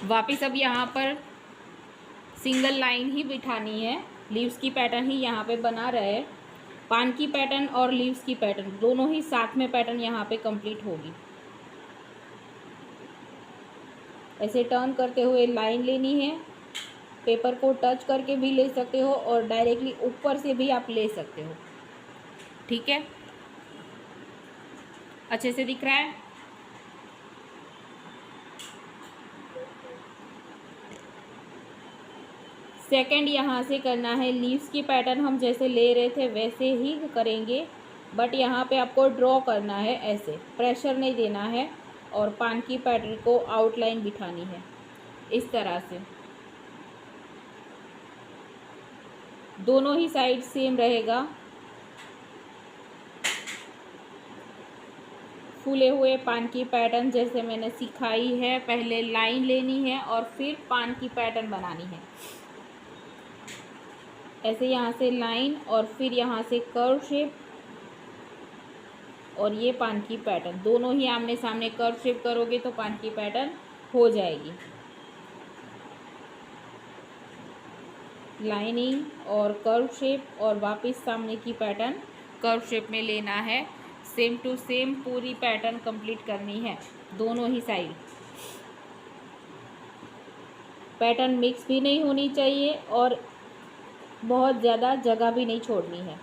वापस अब यहाँ पर सिंगल लाइन ही बिठानी है, लीव्स की पैटर्न ही यहाँ पे बना रहे। पान की पैटर्न और लीव्स की पैटर्न दोनों ही साथ में पैटर्न यहाँ पे कंप्लीट होगी। ऐसे टर्न करते हुए लाइन लेनी है, पेपर को टच करके भी ले सकते हो और डायरेक्टली ऊपर से भी आप ले सकते हो। ठीक है, अच्छे से दिख रहा है। सेकंड यहाँ से करना है, लीव्स की पैटर्न हम जैसे ले रहे थे वैसे ही करेंगे, बट यहाँ पे आपको ड्रॉ करना है, ऐसे प्रेशर नहीं देना है और पान की पैटर्न को आउटलाइन बिठानी है इस तरह से। दोनों ही साइड सेम रहेगा। फूले हुए पान की पैटर्न जैसे मैंने सिखाई है, पहले लाइन लेनी है और फिर पान की पैटर्न बनानी है। ऐसे यहाँ से लाइन और फिर यहाँ से कर्व शेप और ये पान की पैटर्न, दोनों ही आमने सामने कर्व शेप करोगे तो पान की पैटर्न हो जाएगी। लाइनिंग और कर्व शेप और वापस सामने की पैटर्न कर्व शेप में लेना है। सेम टू सेम पूरी पैटर्न कंप्लीट करनी है दोनों ही साइड। पैटर्न मिक्स भी नहीं होनी चाहिए और बहुत ज़्यादा जगह भी नहीं छोड़नी है।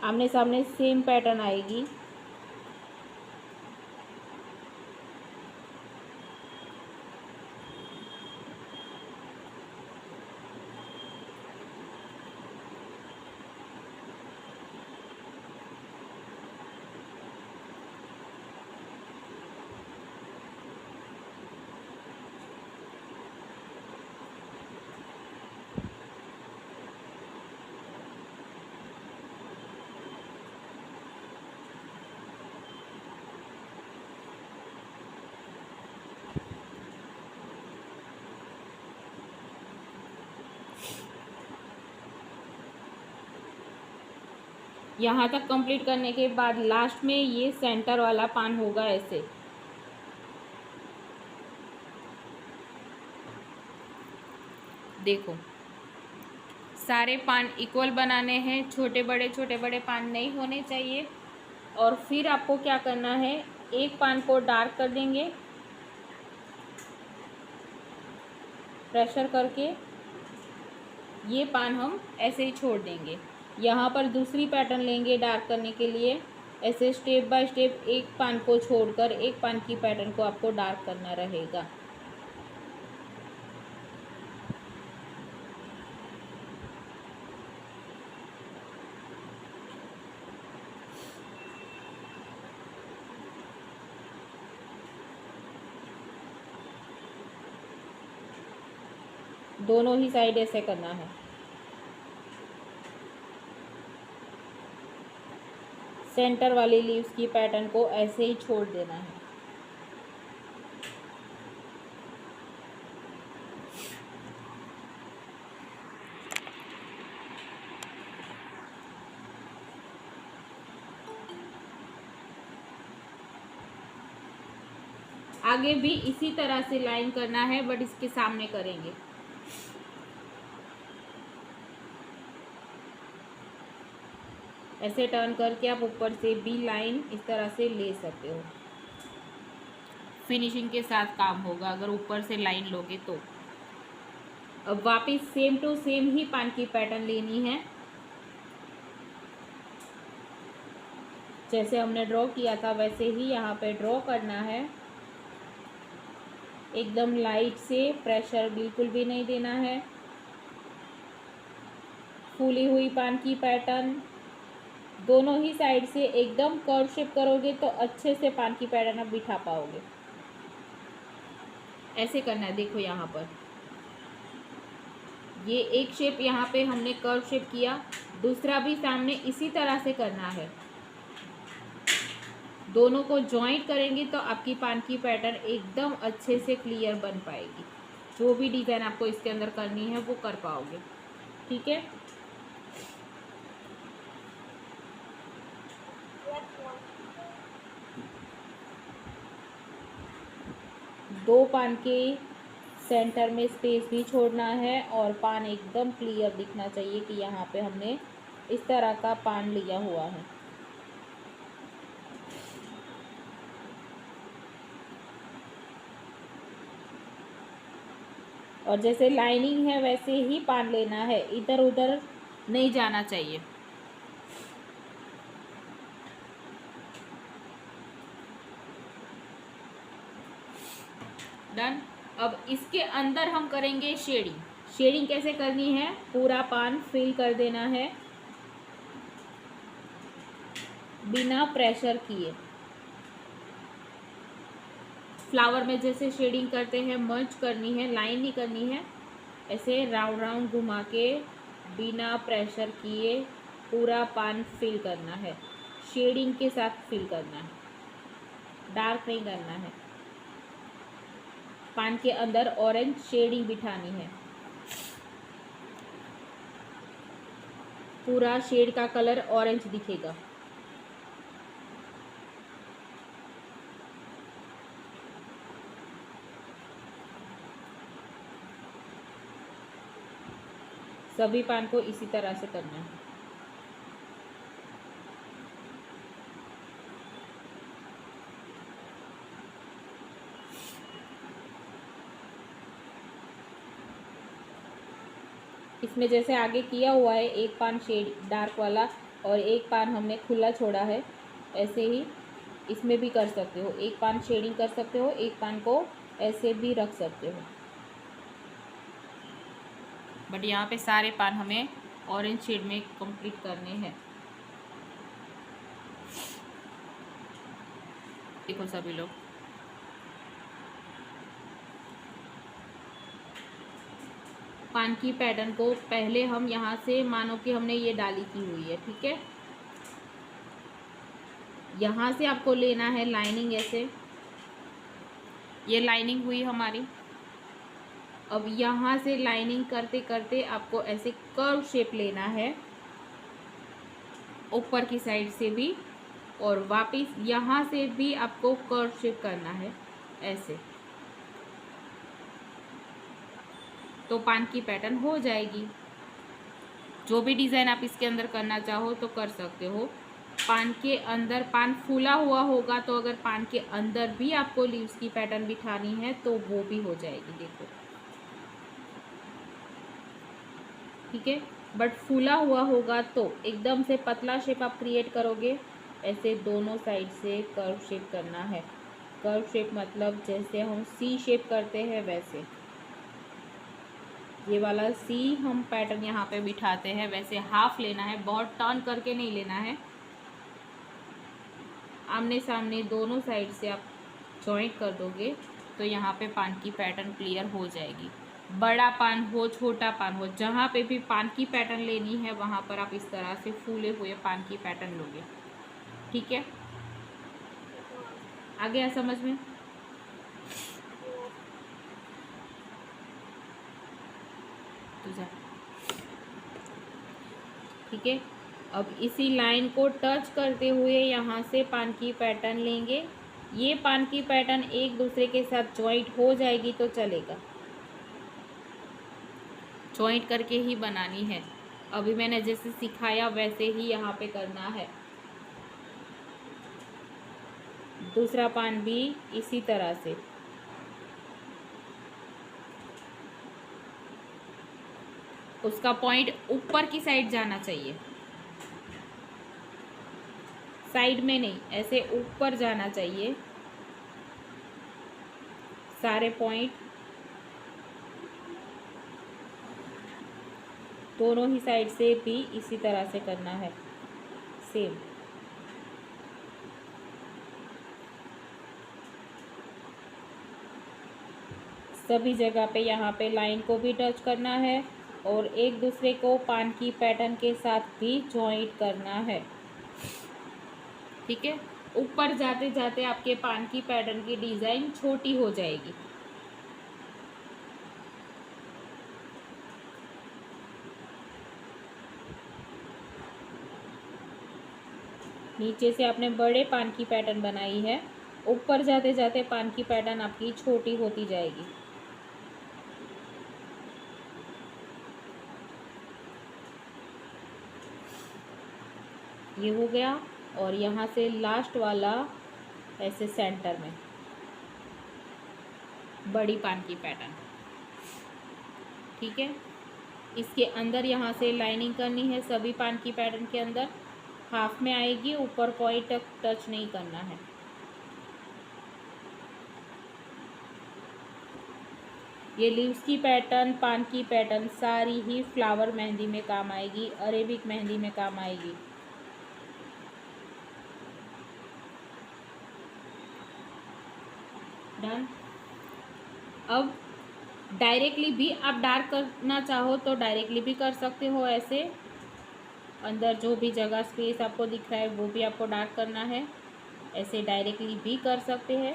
आमने सामने सेम पैटर्न आएगी। यहाँ तक कंप्लीट करने के बाद लास्ट में ये सेंटर वाला पान होगा ऐसे। देखो, सारे पान इक्वल बनाने हैं, छोटे बड़े पान नहीं होने चाहिए। और फिर आपको क्या करना है, एक पान को डार्क कर देंगे प्रेशर करके, ये पान हम ऐसे ही छोड़ देंगे। यहाँ पर दूसरी पैटर्न लेंगे डार्क करने के लिए, ऐसे स्टेप बाय स्टेप एक पान को छोड़कर एक पान की पैटर्न को आपको डार्क करना रहेगा। दोनों ही साइड ऐसे करना है। सेंटर वाली लीव्स की पैटर्न को ऐसे ही छोड़ देना है। आगे भी इसी तरह से लाइन करना है, बट इसके सामने करेंगे। ऐसे टर्न करके आप ऊपर से भी लाइन इस तरह से ले सकते हो। फिनिशिंग के साथ काम होगा अगर ऊपर से लाइन लोगे तो। अब वापस सेम टू सेम ही पान की पैटर्न लेनी है, जैसे हमने ड्रॉ किया था वैसे ही यहाँ पे ड्रॉ करना है। एकदम लाइट से, प्रेशर बिल्कुल भी नहीं देना है। फूली हुई पान की पैटर्न दोनों ही साइड से एकदम कर्व शेप करोगे तो अच्छे से पान की पैटर्न आप बिठा पाओगे। ऐसे करना है। देखो यहाँ पर ये एक शेप यहाँ पे हमने कर्व शेप किया, दूसरा भी सामने इसी तरह से करना है। दोनों को जॉइंट करेंगे तो आपकी पान की पैटर्न एकदम अच्छे से क्लियर बन पाएगी। जो भी डिज़ाइन आपको इसके अंदर करनी है वो कर पाओगे। ठीक है, दो पान के सेंटर में स्पेस भी छोड़ना है और पान एकदम क्लियर दिखना चाहिए कि यहाँ पे हमने इस तरह का पान लिया हुआ है। और जैसे लाइनिंग है वैसे ही पान लेना है, इधर उधर नहीं जाना चाहिए। डन। अब इसके अंदर हम करेंगे शेडिंग। शेडिंग कैसे करनी है, पूरा पान फिल कर देना है बिना प्रेशर किए। फ्लावर में जैसे शेडिंग करते हैं मर्ज करनी है, लाइन नहीं करनी है, ऐसे राउंड राउंड घुमा के बिना प्रेशर किए पूरा पान फिल करना है। शेडिंग के साथ फिल करना है, डार्क नहीं करना है। पान के अंदर ऑरेंज शेडिंग बिठानी है, पूरा शेड का कलर ऑरेंज दिखेगा। सभी पान को इसी तरह से करना है। इसमें जैसे आगे किया हुआ है, एक पान शेड डार्क वाला और एक पान हमने खुला छोड़ा है, ऐसे ही इसमें भी कर सकते हो। एक पान शेडिंग कर सकते हो, एक पान को ऐसे भी रख सकते हो, बट यहाँ पे सारे पान हमें ऑरेंज शेड में कंप्लीट करने हैं। देखो सभी लोग, पान की पैटर्न को पहले हम यहाँ से मानो कि हमने ये डाली की हुई है, ठीक है। यहाँ से आपको लेना है लाइनिंग, ऐसे ये लाइनिंग हुई हमारी। अब यहाँ से लाइनिंग करते करते आपको ऐसे कर्व शेप लेना है ऊपर की साइड से भी, और वापस यहाँ से भी आपको कर्व शेप करना है ऐसे, तो पान की पैटर्न हो जाएगी। जो भी डिज़ाइन आप इसके अंदर करना चाहो तो कर सकते हो। पान के अंदर पान फूला हुआ होगा तो अगर पान के अंदर भी आपको लीव्स की पैटर्न बिठानी है तो वो भी हो जाएगी, देखो, ठीक है। बट फूला हुआ होगा तो एकदम से पतला शेप आप क्रिएट करोगे, ऐसे दोनों साइड से कर्व शेप करना है। कर्व शेप मतलब जैसे हम सी शेप करते हैं वैसे, ये वाला सी हम पैटर्न यहाँ पे बिठाते हैं वैसे हाफ लेना है, बहुत टर्न करके नहीं लेना है। आमने सामने दोनों साइड से आप जॉइंट कर दोगे तो यहाँ पे पान की पैटर्न क्लियर हो जाएगी। बड़ा पान हो छोटा पान हो, जहाँ पे भी पान की पैटर्न लेनी है वहाँ पर आप इस तरह से फूले हुए पान की पैटर्न लोगे, ठीक है। आ गया समझ में? ठीक है। अब इसी लाइन को टच करते हुए यहाँ से पान की पैटर्न लेंगे। ये पान की पैटर्न एक दूसरे के साथ जॉइंट हो जाएगी तो चलेगा, जॉइंट करके ही बनानी है। अभी मैंने जैसे सिखाया वैसे ही यहाँ पे करना है। दूसरा पान भी इसी तरह से, उसका पॉइंट ऊपर की साइड जाना चाहिए, साइड में नहीं, ऐसे ऊपर जाना चाहिए। सारे पॉइंट दोनों ही साइड से भी इसी तरह से करना है, सेम। सभी जगह पे यहाँ पे लाइन को भी टच करना है और एक दूसरे को पान की पैटर्न के साथ भी जॉइंट करना है, ठीक है। ऊपर जाते जाते आपके पान की पैटर्न की डिज़ाइन छोटी हो जाएगी। नीचे से आपने बड़े पान की पैटर्न बनाई है, ऊपर जाते जाते पान की पैटर्न आपकी छोटी होती जाएगी। ये हो गया। और यहाँ से लास्ट वाला ऐसे सेंटर में बड़ी पान की पैटर्न, ठीक है। इसके अंदर यहाँ से लाइनिंग करनी है, सभी पान की पैटर्न के अंदर हाफ में आएगी, ऊपर पॉइंट तक टच नहीं करना है। ये लीव्स की पैटर्न, पान की पैटर्न सारी ही फ्लावर मेहंदी में काम आएगी, अरेबिक मेहंदी में काम आएगी। डन। अब डायरेक्टली भी आप डार्क करना चाहो तो डायरेक्टली भी कर सकते हो, ऐसे अंदर जो भी जगह स्पेस आपको दिख रहा है वो भी आपको डार्क करना है, ऐसे डायरेक्टली भी कर सकते हैं।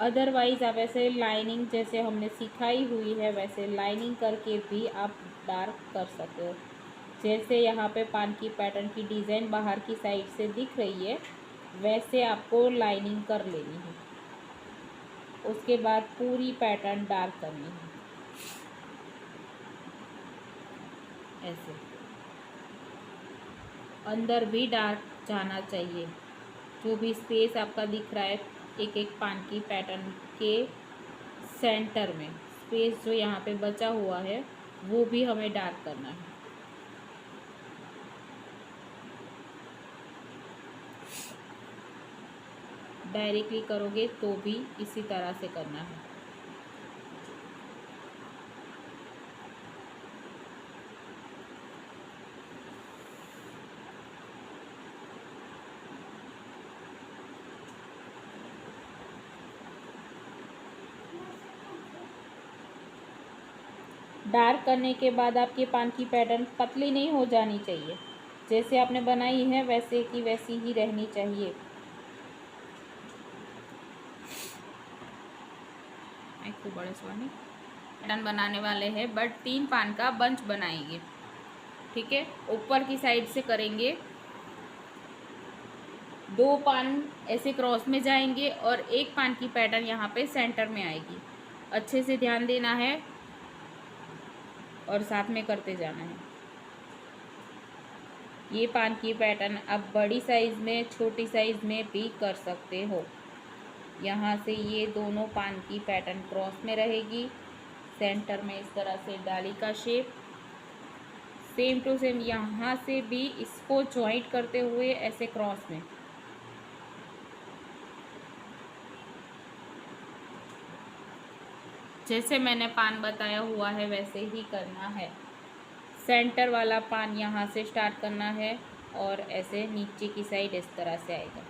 अदरवाइज़ आप ऐसे लाइनिंग जैसे हमने सिखाई हुई है वैसे लाइनिंग करके भी आप डार्क कर सकते हो। जैसे यहाँ पे पान की पैटर्न की डिज़ाइन बाहर की साइड से दिख रही है वैसे आपको लाइनिंग कर लेनी है, उसके बाद पूरी पैटर्न डार्क करनी है ऐसे। अंदर भी डार्क जाना चाहिए, जो भी स्पेस आपका दिख रहा है एक एक पान की पैटर्न के सेंटर में स्पेस जो यहाँ पे बचा हुआ है वो भी हमें डार्क करना है। डायरेक्टली करोगे तो भी इसी तरह से करना है। डार्क करने के बाद आपकी पान की पैटर्न पतली नहीं हो जानी चाहिए, जैसे आपने बनाई है वैसे की वैसी ही रहनी चाहिए। एक बड़े स्वामी पैटर्न बनाने वाले हैं बट 3 पान का बंच बनाएंगे, ठीक है। ऊपर की साइड से करेंगे, 2 पान ऐसे क्रॉस में जाएंगे और 1 पान की पैटर्न यहाँ पे सेंटर में आएगी। अच्छे से ध्यान देना है और साथ में करते जाना है। ये पान की पैटर्न आप बड़ी साइज़ में छोटी साइज़ में भी कर सकते हो। यहाँ से ये दोनों पान की पैटर्न क्रॉस में रहेगी, सेंटर में इस तरह से डाली का शेप, सेम टू सेम यहाँ से भी इसको जॉइंट करते हुए ऐसे क्रॉस में। जैसे मैंने पान बताया हुआ है वैसे ही करना है। सेंटर वाला पान यहाँ से स्टार्ट करना है और ऐसे नीचे की साइड इस तरह से आएगा।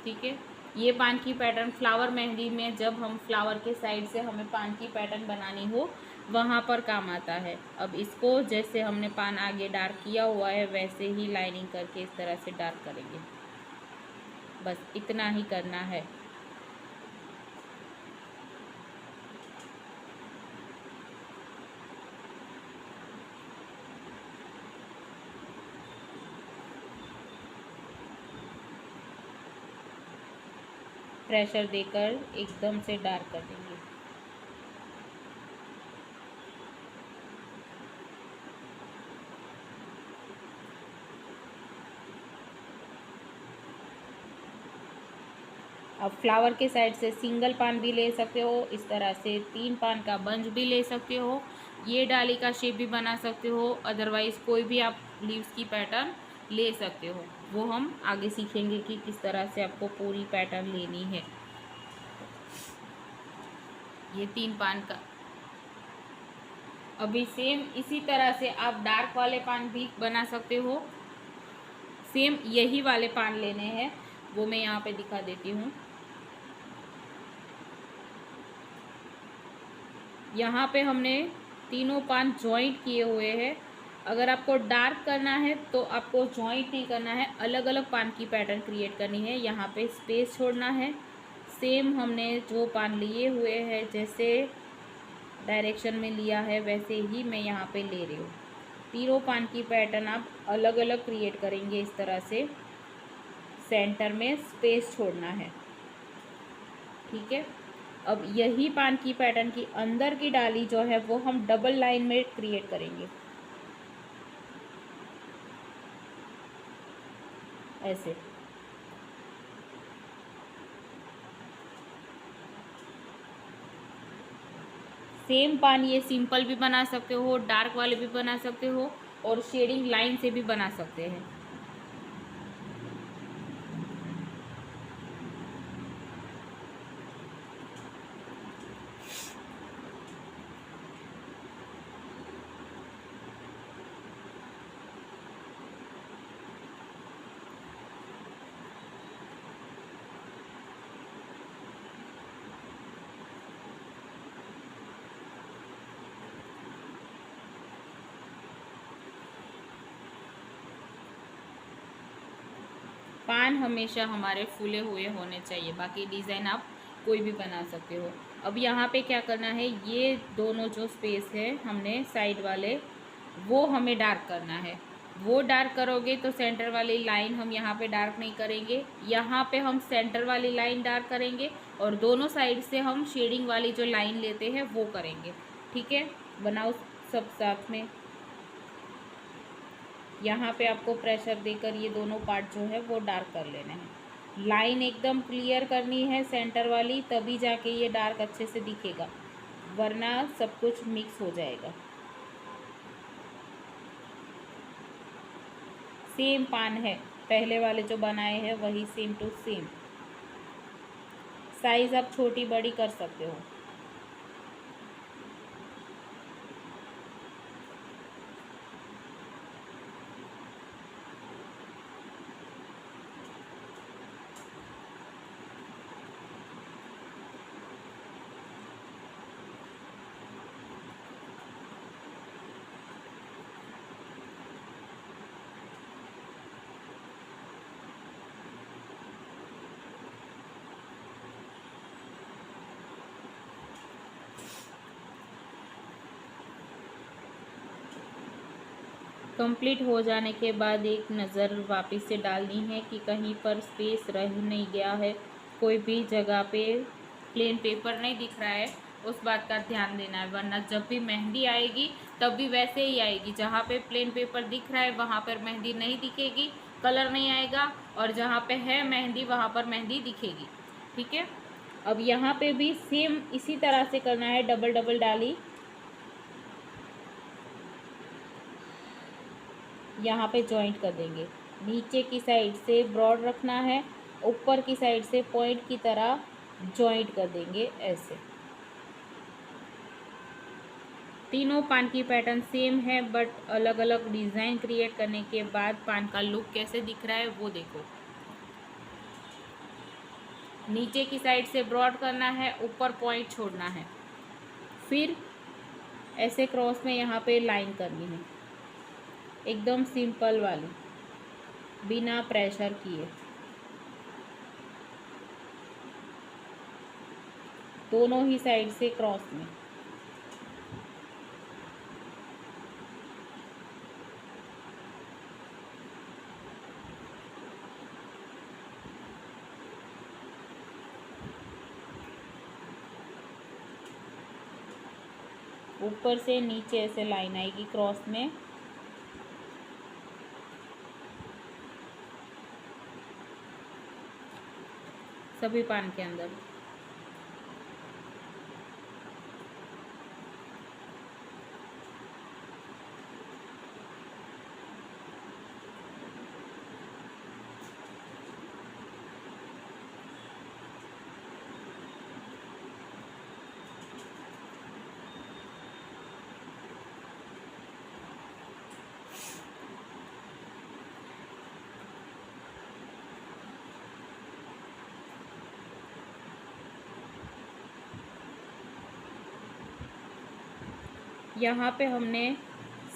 ठीक है। ये पान की पैटर्न फ्लावर मेहंदी में जब हम फ्लावर के साइड से हमें पान की पैटर्न बनानी हो वहाँ पर काम आता है। अब इसको जैसे हमने पान आगे डार्क किया हुआ है वैसे ही लाइनिंग करके इस तरह से डार्क करेंगे, बस इतना ही करना है। प्रेशर देकर एकदम से डार्क कर देंगे। अब फ्लावर के साइड से सिंगल पान भी ले सकते हो, इस तरह से 3 पान का बंच भी ले सकते हो, ये डाली का शेप भी बना सकते हो। अदरवाइज़ कोई भी आप लीव्स की पैटर्न ले सकते हो, वो हम आगे सीखेंगे कि किस तरह से आपको पूरी पैटर्न लेनी है। ये 3 पान का अभी सेम इसी तरह से आप डार्क वाले पान भी बना सकते हो। सेम यही वाले पान लेने हैं, वो मैं यहाँ पे दिखा देती हूँ। यहाँ पे हमने तीनों पान जॉइंट किए हुए हैं। अगर आपको डार्क करना है तो आपको जॉइंट नहीं करना है, अलग अलग पान की पैटर्न क्रिएट करनी है। यहाँ पे स्पेस छोड़ना है। सेम हमने जो पान लिए हुए हैं जैसे डायरेक्शन में लिया है वैसे ही मैं यहाँ पे ले रही हूँ। तीनों पान की पैटर्न आप अलग अलग क्रिएट करेंगे। इस तरह से सेंटर में स्पेस छोड़ना है, ठीक है। अब यही पान की पैटर्न की अंदर की डाली जो है वो हम डबल लाइन में क्रिएट करेंगे, ऐसे। सेम पान ये सिंपल भी बना सकते हो, डार्क वाले भी बना सकते हो, और शेडिंग लाइन से भी बना सकते हैं। पान हमेशा हमारे फूले हुए होने चाहिए, बाकी डिज़ाइन आप कोई भी बना सकते हो। अब यहाँ पे क्या करना है, ये दोनों जो स्पेस है हमने साइड वाले, वो हमें डार्क करना है। वो डार्क करोगे तो सेंटर वाली लाइन हम यहाँ पे डार्क नहीं करेंगे, यहाँ पे हम सेंटर वाली लाइन डार्क करेंगे, और दोनों साइड से हम शेडिंग वाली जो लाइन लेते हैं वो करेंगे, ठीक है। बनाओ सब साथ में। यहाँ पे आपको प्रेशर देकर ये दोनों पार्ट जो है वो डार्क कर लेने हैं। लाइन एकदम क्लियर करनी है सेंटर वाली, तभी जाके ये डार्क अच्छे से दिखेगा, वरना सब कुछ मिक्स हो जाएगा। सेम पान है, पहले वाले जो बनाए हैं वही सेम टू सेम। साइज़ आप छोटी बड़ी कर सकते हो। कंप्लीट हो जाने के बाद एक नज़र वापस से डालनी है कि कहीं पर स्पेस रह नहीं गया है, कोई भी जगह पे प्लेन पेपर नहीं दिख रहा है, उस बात का ध्यान देना है। वरना जब भी मेहंदी आएगी तब भी वैसे ही आएगी, जहाँ पे प्लेन पेपर दिख रहा है वहाँ पर मेहंदी नहीं दिखेगी, कलर नहीं आएगा, और जहाँ पे है मेहंदी वहाँ पर मेहंदी दिखेगी, ठीक है। अब यहाँ पे भी सेम इसी तरह से करना है, डबल डबल डाली यहाँ पे जॉइंट कर देंगे। नीचे की साइड से ब्रॉड रखना है, ऊपर की साइड से पॉइंट की तरह जॉइंट कर देंगे ऐसे। तीनों पान की पैटर्न सेम है, बट अलग अलग डिज़ाइन क्रिएट करने के बाद पान का लुक कैसे दिख रहा है वो देखो। नीचे की साइड से ब्रॉड करना है, ऊपर पॉइंट छोड़ना है, फिर ऐसे क्रॉस में यहाँ पे लाइन करनी है, एकदम सिंपल वाली, बिना प्रेशर किए। दोनों ही साइड से क्रॉस में। ऊपर से नीचे ऐसे लाइन आएगी क्रॉस में, सभी पान के अंदर। यहाँ पे हमने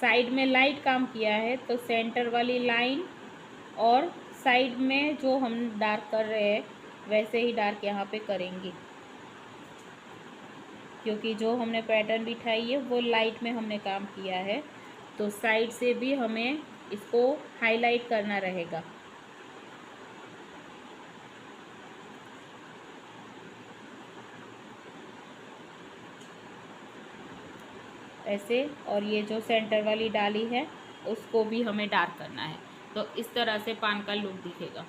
साइड में लाइट काम किया है, तो सेंटर वाली लाइन और साइड में जो हम डार्क कर रहे हैं वैसे ही डार्क यहाँ पे करेंगे, क्योंकि जो हमने पैटर्न बिठाई है वो लाइट में हमने काम किया है, तो तो साइड से भी हमें इसको हाईलाइट करना रहेगा। ऐसे, और ये जो सेंटर वाली डाली है उसको भी हमें डार्क करना है। तो इस तरह से पान का लुक दिखेगा।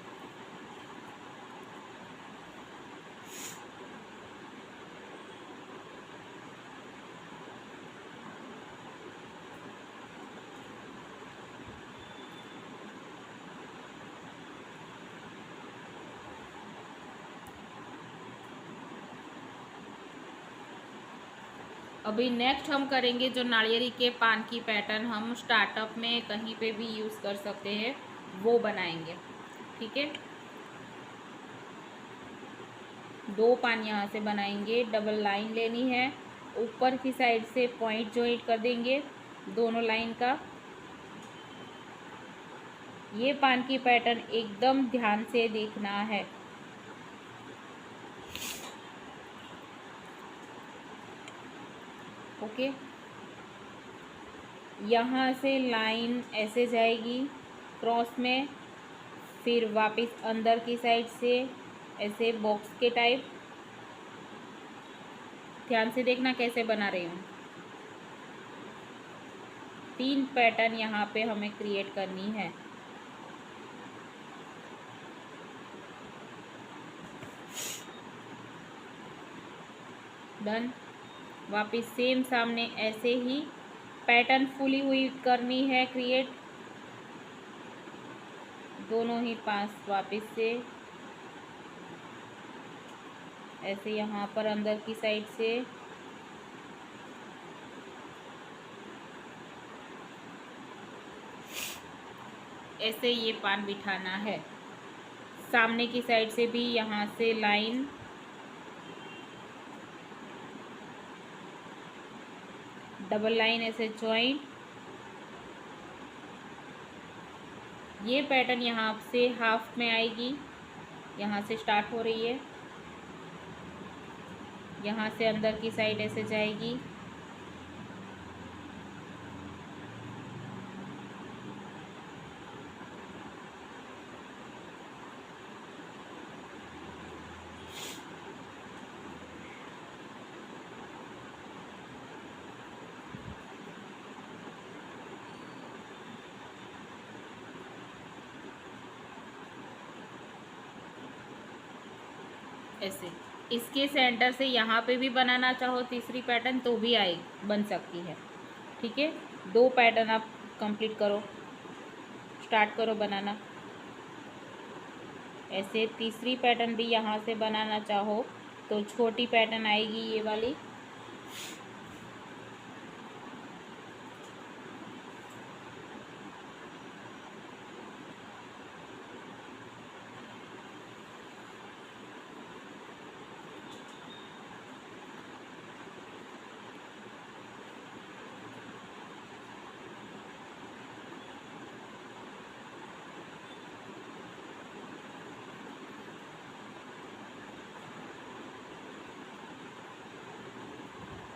अभी नेक्स्ट हम करेंगे जो नारियल के पान की पैटर्न हम स्टार्टअप में कहीं पे भी यूज़ कर सकते हैं, वो बनाएंगे। ठीक है, 2 पान यहाँ से बनाएंगे। डबल लाइन लेनी है, ऊपर की साइड से पॉइंट जॉइंट कर देंगे दोनों लाइन का। ये पान की पैटर्न एकदम ध्यान से देखना है। ओके, यहाँ से लाइन ऐसे जाएगी क्रॉस में, फिर वापस अंदर की साइड से ऐसे बॉक्स के टाइप। ध्यान से देखना कैसे बना रही हूँ। 3 पैटर्न यहाँ पे हमें क्रिएट करनी है। डन। वापस सेम सामने ऐसे ही पैटर्न फुली हुई करनी है क्रिएट, दोनों ही पास वापस से ऐसे यहाँ पर अंदर की साइड से ऐसे ये पान बिठाना है। सामने की साइड से भी यहाँ से लाइन, डबल लाइन ऐसे ज्वाइंट। ये पैटर्न यहाँ से हाफ में आएगी, यहाँ से स्टार्ट हो रही है, यहाँ से अंदर की साइड ऐसे जाएगी। ऐसे इसके सेंटर से यहाँ पे भी बनाना चाहो तीसरी पैटर्न तो भी बन सकती है। ठीक है, 2 पैटर्न आप कंप्लीट करो, स्टार्ट करो बनाना। ऐसे तीसरी पैटर्न भी यहाँ से बनाना चाहो तो छोटी पैटर्न आएगी ये वाली।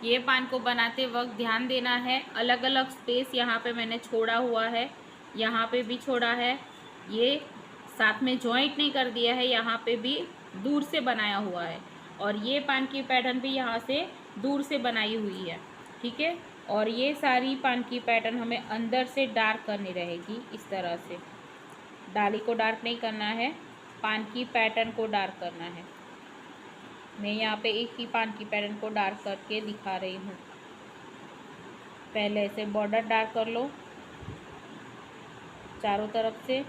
ये पान को बनाते वक्त ध्यान देना है, अलग अलग स्पेस यहाँ पे मैंने छोड़ा हुआ है, यहाँ पे भी छोड़ा है, ये साथ में जॉइंट नहीं कर दिया है, यहाँ पे भी दूर से बनाया हुआ है, और ये पान की पैटर्न भी यहाँ से दूर से बनाई हुई है। ठीक है, और ये सारी पान की पैटर्न हमें अंदर से डार्क करनी रहेगी। इस तरह से डाली को डार्क नहीं करना है, पान की पैटर्न को डार्क करना है। मैं यहाँ पे एक ही पान की पैटर्न को डार्क करके दिखा रही हूँ। पहले से बॉर्डर डार्क कर लो चारों तरफ से।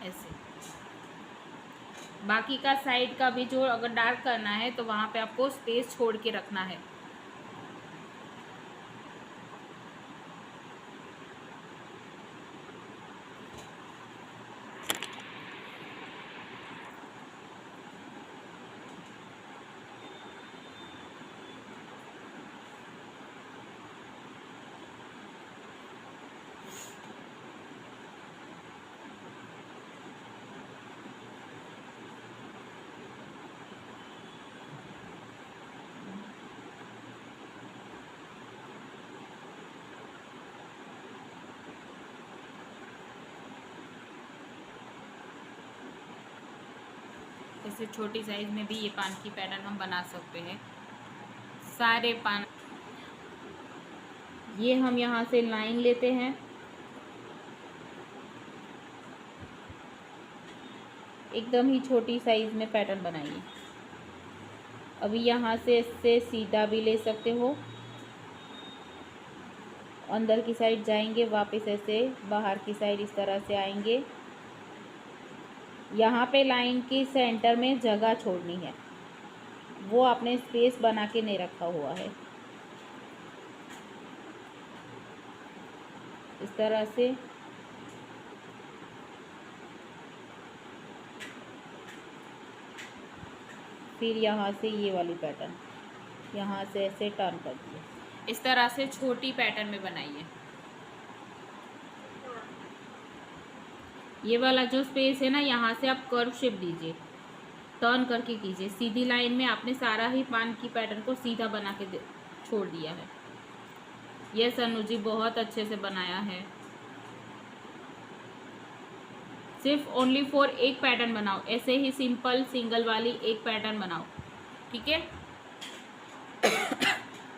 ऐसे। बाकी का साइड का भी जो अगर डार्क करना है तो वहाँ पे आपको स्पेस छोड़ के रखना है। ऐसे छोटी साइज में भी ये पान की पैटर्न हम बना सकते हैं। सारे पान ये हम यहाँ से लाइन लेते हैं, एकदम ही छोटी साइज में पैटर्न बनाइए। अभी यहाँ से इससे सीधा भी ले सकते हो, अंदर की साइड जाएंगे, वापस ऐसे बाहर की साइड इस तरह से आएंगे। यहाँ पे लाइन की सेंटर में जगह छोड़नी है, वो आपने स्पेस बना के नहीं रखा हुआ है। इस तरह से फिर यहाँ से ये वाली पैटर्न यहाँ से ऐसे टर्न कर दिए। इस तरह से छोटी पैटर्न में बनाइए। ये वाला जो स्पेस है ना, यहाँ से आप कर्व शेप दीजिए, टर्न करके कीजिए। सीधी लाइन में आपने सारा ही पान की पैटर्न को सीधा बना के छोड़ दिया है। ये सन्नू जी बहुत अच्छे से बनाया है। सिर्फ ओनली फॉर एक पैटर्न बनाओ, ऐसे ही सिंपल सिंगल वाली एक पैटर्न बनाओ, ठीक है।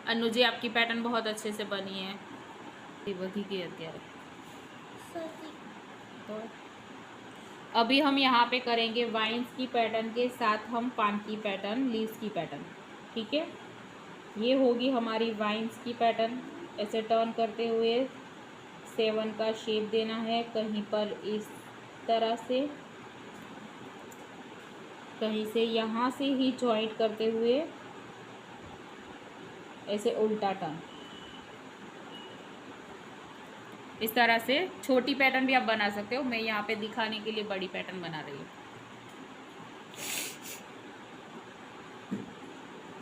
अनु जी आपकी पैटर्न बहुत अच्छे से बनी है। तो अभी हम यहाँ पे करेंगे वाइन्स की पैटर्न के साथ हम पान की पैटर्न, लीव्स की पैटर्न, ठीक है। ये होगी हमारी वाइन्स की पैटर्न। ऐसे टर्न करते हुए 7 का शेप देना है, कहीं पर इस तरह से, कहीं से यहाँ से ही जॉइंट करते हुए ऐसे उल्टा टर्न। इस तरह से छोटी पैटर्न भी आप बना सकते हो। मैं यहाँ पे दिखाने के लिए बड़ी पैटर्न बना रही हूँ।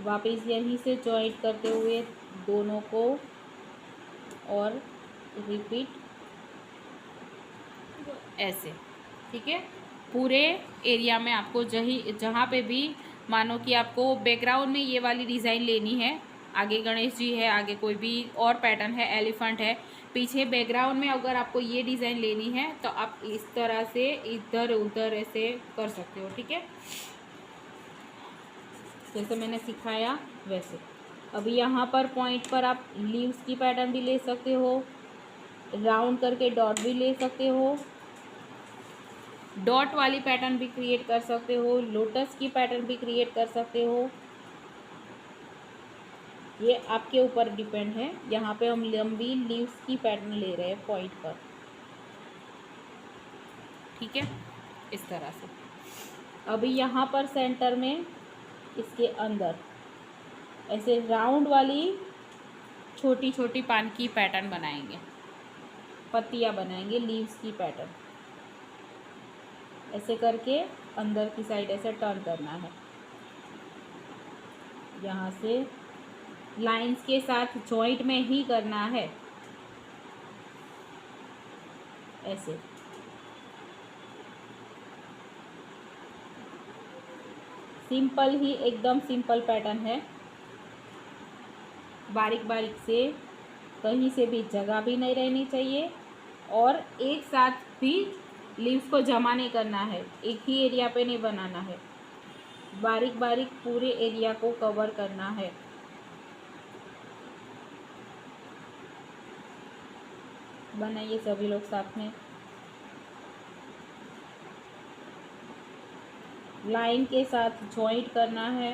वापस यहीं से जॉइंट करते हुए दोनों को और रिपीट ऐसे, ठीक है। पूरे एरिया में आपको जहाँ पे भी मानो कि आपको बैकग्राउंड में ये वाली डिज़ाइन लेनी है, आगे गणेश जी है, आगे कोई भी और पैटर्न है, एलिफेंट है, पीछे बैकग्राउंड में अगर आपको ये डिज़ाइन लेनी है तो आप इस तरह से इधर उधर ऐसे कर सकते हो, ठीक है, जैसे मैंने सिखाया वैसे। अभी यहाँ पर पॉइंट पर आप लीव्स की पैटर्न भी ले सकते हो, राउंड करके डॉट भी ले सकते हो, डॉट वाली पैटर्न भी क्रिएट कर सकते हो, लोटस की पैटर्न भी क्रिएट कर सकते हो। ये आपके ऊपर डिपेंड है। यहाँ पे हम लंबी लीव्स की पैटर्न ले रहे हैं पॉइंट पर, ठीक है, इस तरह से। अभी यहाँ पर सेंटर में इसके अंदर ऐसे राउंड वाली छोटी छोटी पान की पैटर्न बनाएंगे, पत्तियाँ बनाएंगे लीव्स की पैटर्न। ऐसे करके अंदर की साइड ऐसे टर्न करना है, यहाँ से लाइंस के साथ जॉइंट में ही करना है, ऐसे। सिंपल ही, एकदम सिंपल पैटर्न है। बारीक बारीक से, कहीं से भी जगह भी नहीं रहनी चाहिए और एक साथ भी लीव्स को जमा नहीं करना है, एक ही एरिया पे नहीं बनाना है, बारीक बारीक पूरे एरिया को कवर करना है। बनाइए सभी लोग साथ में। लाइन के साथ जॉइंट करना है,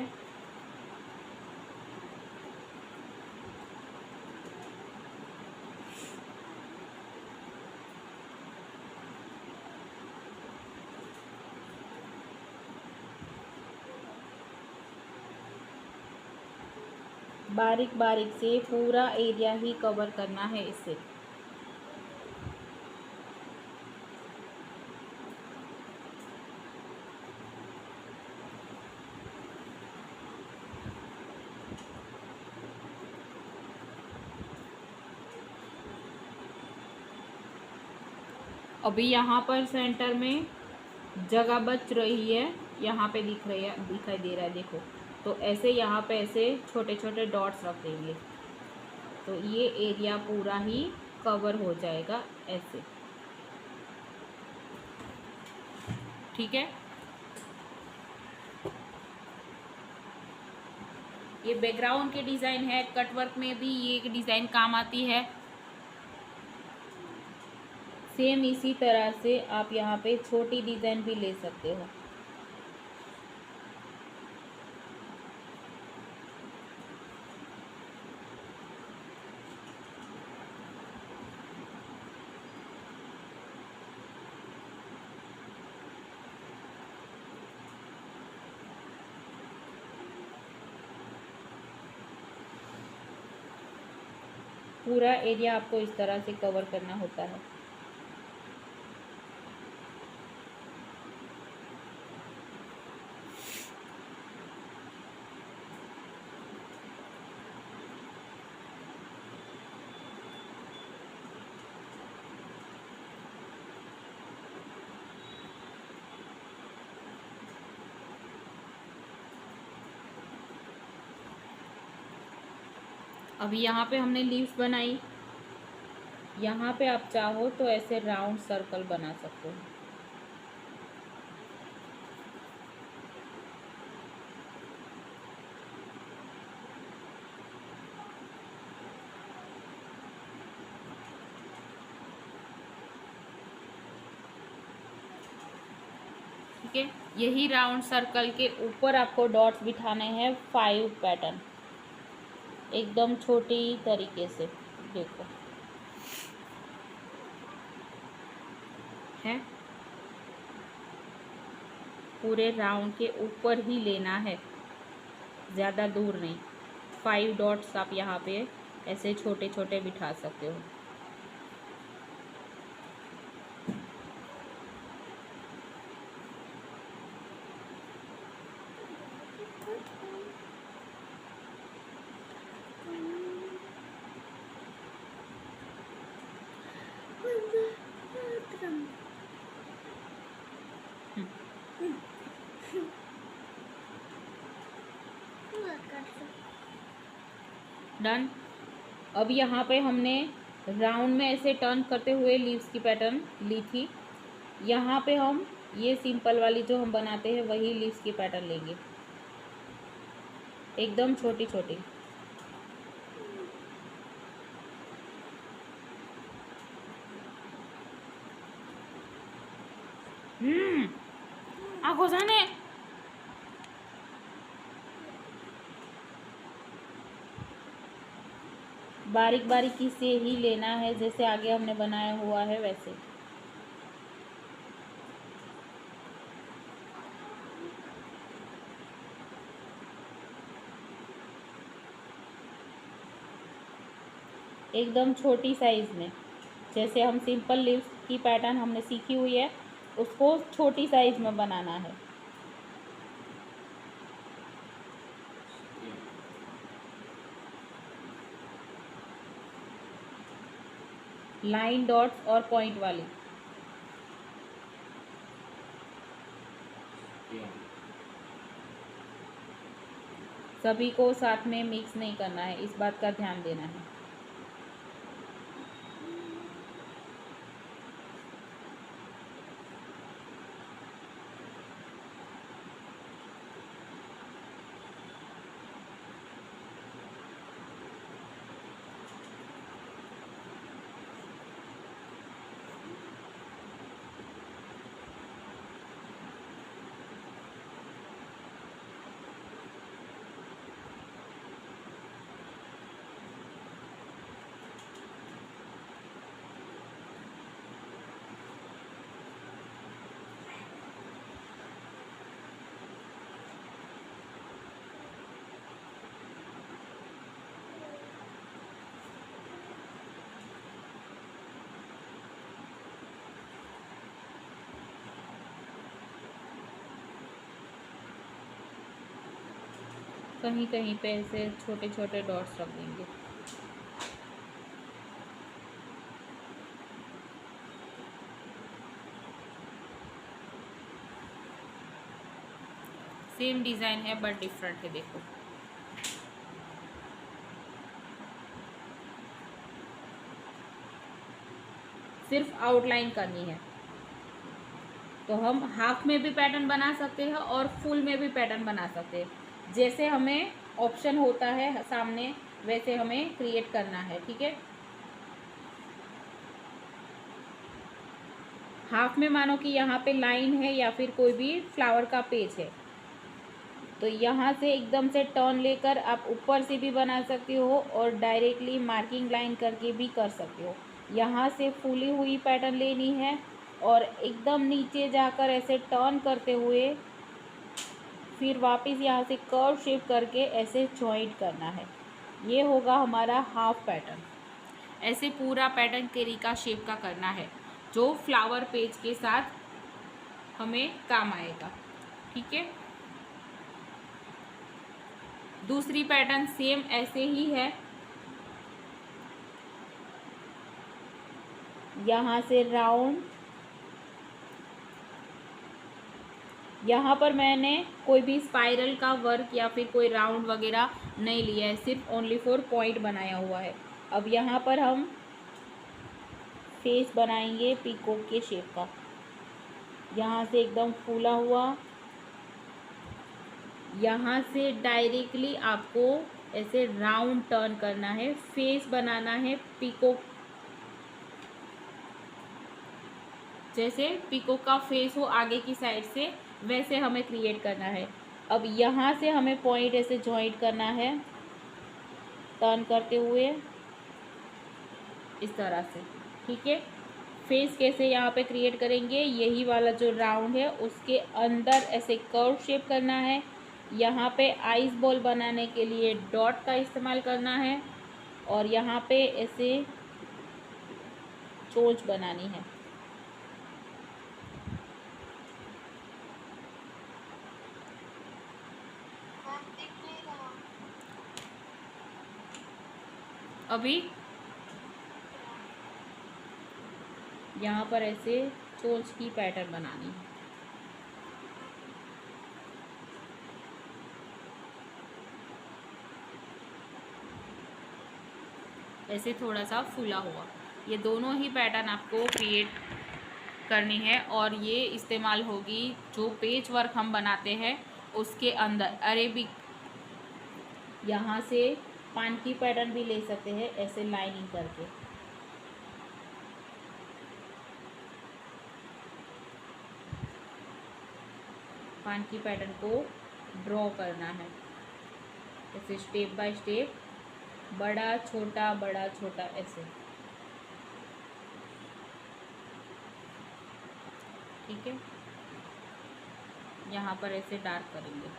बारीक बारीक से पूरा एरिया ही कवर करना है इससे। अभी यहाँ पर सेंटर में जगह बच रही है, यहाँ पे दिखाई दे रहा है, देखो। तो ऐसे यहाँ पे ऐसे छोटे छोटे डॉट्स रख देंगे तो ये एरिया पूरा ही कवर हो जाएगा ऐसे, ठीक है। ये बैकग्राउंड की डिज़ाइन है, कटवर्क में भी ये डिज़ाइन काम आती है। सेम इसी तरह से आप यहाँ पे छोटी डिज़ाइन भी ले सकते हो। पूरा एरिया आपको इस तरह से कवर करना होता है। अभी यहाँ पे हमने लीव्स बनाई, यहाँ पे आप चाहो तो ऐसे राउंड सर्कल बना सकते हो। ठीक है, यही राउंड सर्कल के ऊपर आपको डॉट्स बिठाने हैं 5 पैटर्न, एकदम छोटी तरीके से, देखो है। पूरे राउंड के ऊपर ही लेना है, ज़्यादा दूर नहीं। 5 डॉट्स आप यहाँ पे ऐसे छोटे छोटे बिठा सकते हो। डन। अब यहाँ पे हमने राउंड में ऐसे टर्न करते हुए लीव्स की पैटर्न ली थी, यहाँ पे हम ये सिंपल वाली जो हम बनाते हैं वही लीव्स की पैटर्न लेंगे, एकदम छोटी छोटी। आंखों जाने बारीक बारीकी से ही लेना है, जैसे आगे हमने बनाया हुआ है वैसे। एकदम छोटी साइज में, जैसे हम सिंपल लीव्स की पैटर्न हमने सीखी हुई है उसको छोटी साइज में बनाना है। लाइन डॉट्स और पॉइंट वाली, सभी को साथ में मिक्स नहीं करना है, इस बात का ध्यान देना है। कहीं कहीं पे ऐसे छोटे छोटे डॉट्स रख देंगे। सेम डिज़ाइन है बट डिफरेंट है, देखो। सिर्फ आउटलाइन करनी है, तो हम हाफ में भी पैटर्न बना सकते हैं और फुल में भी पैटर्न बना सकते हैं। जैसे हमें ऑप्शन होता है सामने वैसे हमें क्रिएट करना है, ठीक है। हाफ में मानो कि यहाँ पे लाइन है या फिर कोई भी फ्लावर का पेज है, तो यहाँ से एकदम से टर्न लेकर आप ऊपर से भी बना सकते हो और डायरेक्टली मार्किंग लाइन करके भी कर सकते हो। यहाँ से फूली हुई पैटर्न लेनी है और एकदम नीचे जाकर ऐसे टर्न करते हुए फिर वापस यहाँ से कर्व शेप करके ऐसे जॉइंट करना है। ये होगा हमारा हाफ पैटर्न। ऐसे पूरा पैटर्न केरी का शेप का करना है जो फ्लावर पेज के साथ हमें काम आएगा, ठीक है। दूसरी पैटर्न सेम ऐसे ही है। यहाँ से राउंड, यहाँ पर मैंने कोई भी स्पाइरल का वर्क या फिर कोई राउंड वगैरह नहीं लिया है, सिर्फ ओनली फॉर पॉइंट बनाया हुआ है। अब यहाँ पर हम फेस बनाएंगे पीकॉक के शेप का। यहाँ से एकदम फूला हुआ, यहाँ से डायरेक्टली आपको ऐसे राउंड टर्न करना है, फेस बनाना है पीकॉक, जैसे पीकॉक का फेस हो आगे की साइड से वैसे हमें क्रिएट करना है। अब यहाँ से हमें पॉइंट ऐसे जॉइंट करना है टर्न करते हुए इस तरह से, ठीक है। फेस कैसे यहाँ पे क्रिएट करेंगे, यही वाला जो राउंड है उसके अंदर ऐसे कर्व शेप करना है। यहाँ पे आइस बॉल बनाने के लिए डॉट का इस्तेमाल करना है और यहाँ पे ऐसे चोंच बनानी है। अभी यहाँ पर ऐसे चोंच की पैटर्न बनानी है। ऐसे थोड़ा सा फूला हुआ, ये दोनों ही पैटर्न आपको क्रिएट करनी है और ये इस्तेमाल होगी जो पेच वर्क हम बनाते हैं उसके अंदर। अरेबिक, यहाँ से पान की पैटर्न भी ले सकते हैं ऐसे लाइनिंग करके। पान की पैटर्न को ड्रॉ करना है ऐसे स्टेप बाय स्टेप, बड़ा छोटा ऐसे, ठीक है। यहाँ पर ऐसे डार्क करेंगे।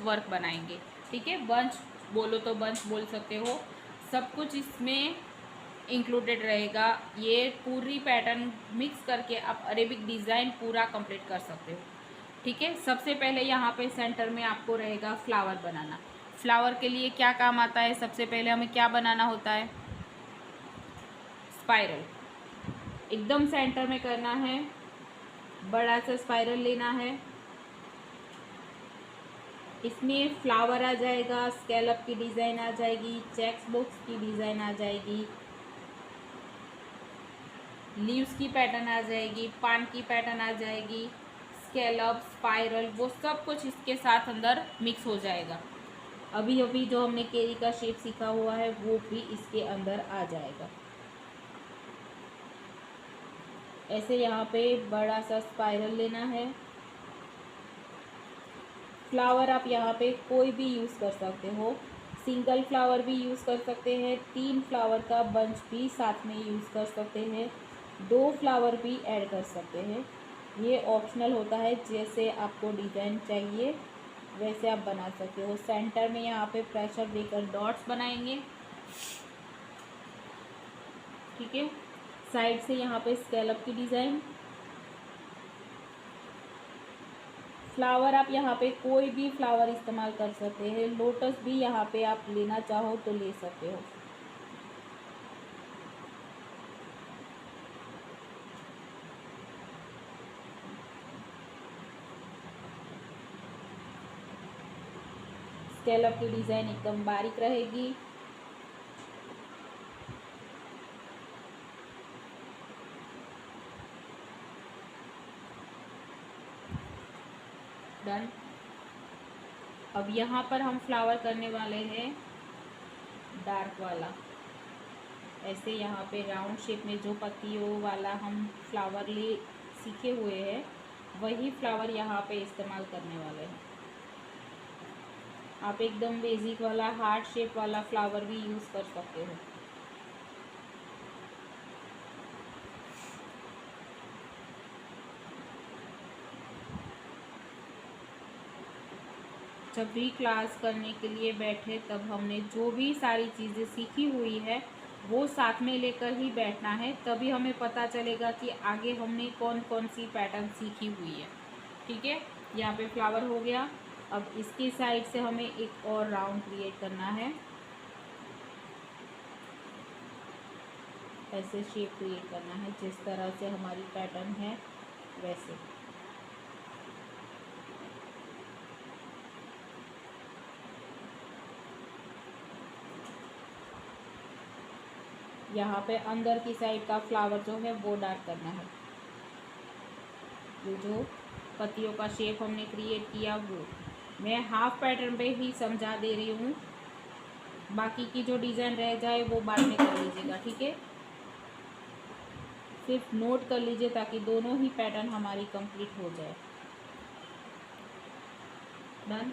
वर्क बनाएंगे, ठीक है। बंच बोलो तो बंच बोल सकते हो, सब कुछ इसमें इंक्लूडेड रहेगा। ये पूरी पैटर्न मिक्स करके आप अरेबिक डिज़ाइन पूरा कंप्लीट कर सकते हो, ठीक है। सबसे पहले यहाँ पे सेंटर में आपको रहेगा फ्लावर बनाना। फ्लावर के लिए क्या काम आता है, सबसे पहले हमें क्या बनाना होता है, स्पाइरल। एकदम सेंटर में करना है, बड़ा सा स्पाइरल लेना है, इसमें फ्लावर आ जाएगा, स्कैलप की डिज़ाइन आ जाएगी, चेक्स बॉक्स की डिज़ाइन आ जाएगी, लीव्स की पैटर्न आ जाएगी, पान की पैटर्न आ जाएगी, स्कैलप, स्पाइरल, वो सब कुछ इसके साथ अंदर मिक्स हो जाएगा। अभी अभी जो हमने केरी का शेप सीखा हुआ है वो भी इसके अंदर आ जाएगा। ऐसे यहाँ पे बड़ा सा स्पाइरल लेना है। फ्लावर आप यहाँ पे कोई भी यूज़ कर सकते हो, सिंगल फ्लावर भी यूज़ कर सकते हैं, 3 फ्लावर का बंच भी साथ में यूज़ कर सकते हैं, 2 फ्लावर भी ऐड कर सकते हैं। ये ऑप्शनल होता है, जैसे आपको डिज़ाइन चाहिए वैसे आप बना सकते हो। सेंटर में यहाँ पे प्रेशर देकर डॉट्स बनाएंगे, ठीक है। साइड से यहाँ पे स्कैलप की डिज़ाइन। फ्लावर आप यहाँ पे कोई भी फ्लावर इस्तेमाल कर सकते हैं, लोटस भी यहाँ पे आप लेना चाहो तो ले सकते हो। स्कैलप की डिज़ाइन एकदम बारीक रहेगी। डन। अब यहाँ पर हम फ्लावर करने वाले हैं डार्क वाला। ऐसे यहाँ पे राउंड शेप में जो पत्तियों वाला हम फ्लावर ले सीखे हुए हैं, वही फ्लावर यहाँ पे इस्तेमाल करने वाले हैं। आप एकदम बेसिक वाला हार्ट शेप वाला फ्लावर भी यूज़ कर सकते हो। जब भी क्लास करने के लिए बैठे तब हमने जो भी सारी चीज़ें सीखी हुई है वो साथ में लेकर ही बैठना है, तभी हमें पता चलेगा कि आगे हमने कौन कौन सी पैटर्न सीखी हुई है, ठीक है। यहाँ पे फ्लावर हो गया। अब इसकी साइड से हमें एक और राउंड क्रिएट करना है। ऐसे शेप क्रिएट करना है जिस तरह से हमारी पैटर्न है वैसे। यहाँ पे अंदर की साइड का फ्लावर जो है वो डार्क करना है। ये जो पत्तियों का शेप हमने क्रिएट किया वो मैं हाफ पैटर्न पे ही समझा दे रही हूँ, बाकी की जो डिज़ाइन रह जाए वो बाद में कर लीजिएगा, ठीक है। सिर्फ नोट कर लीजिए ताकि दोनों ही पैटर्न हमारी कंप्लीट हो जाए। डन।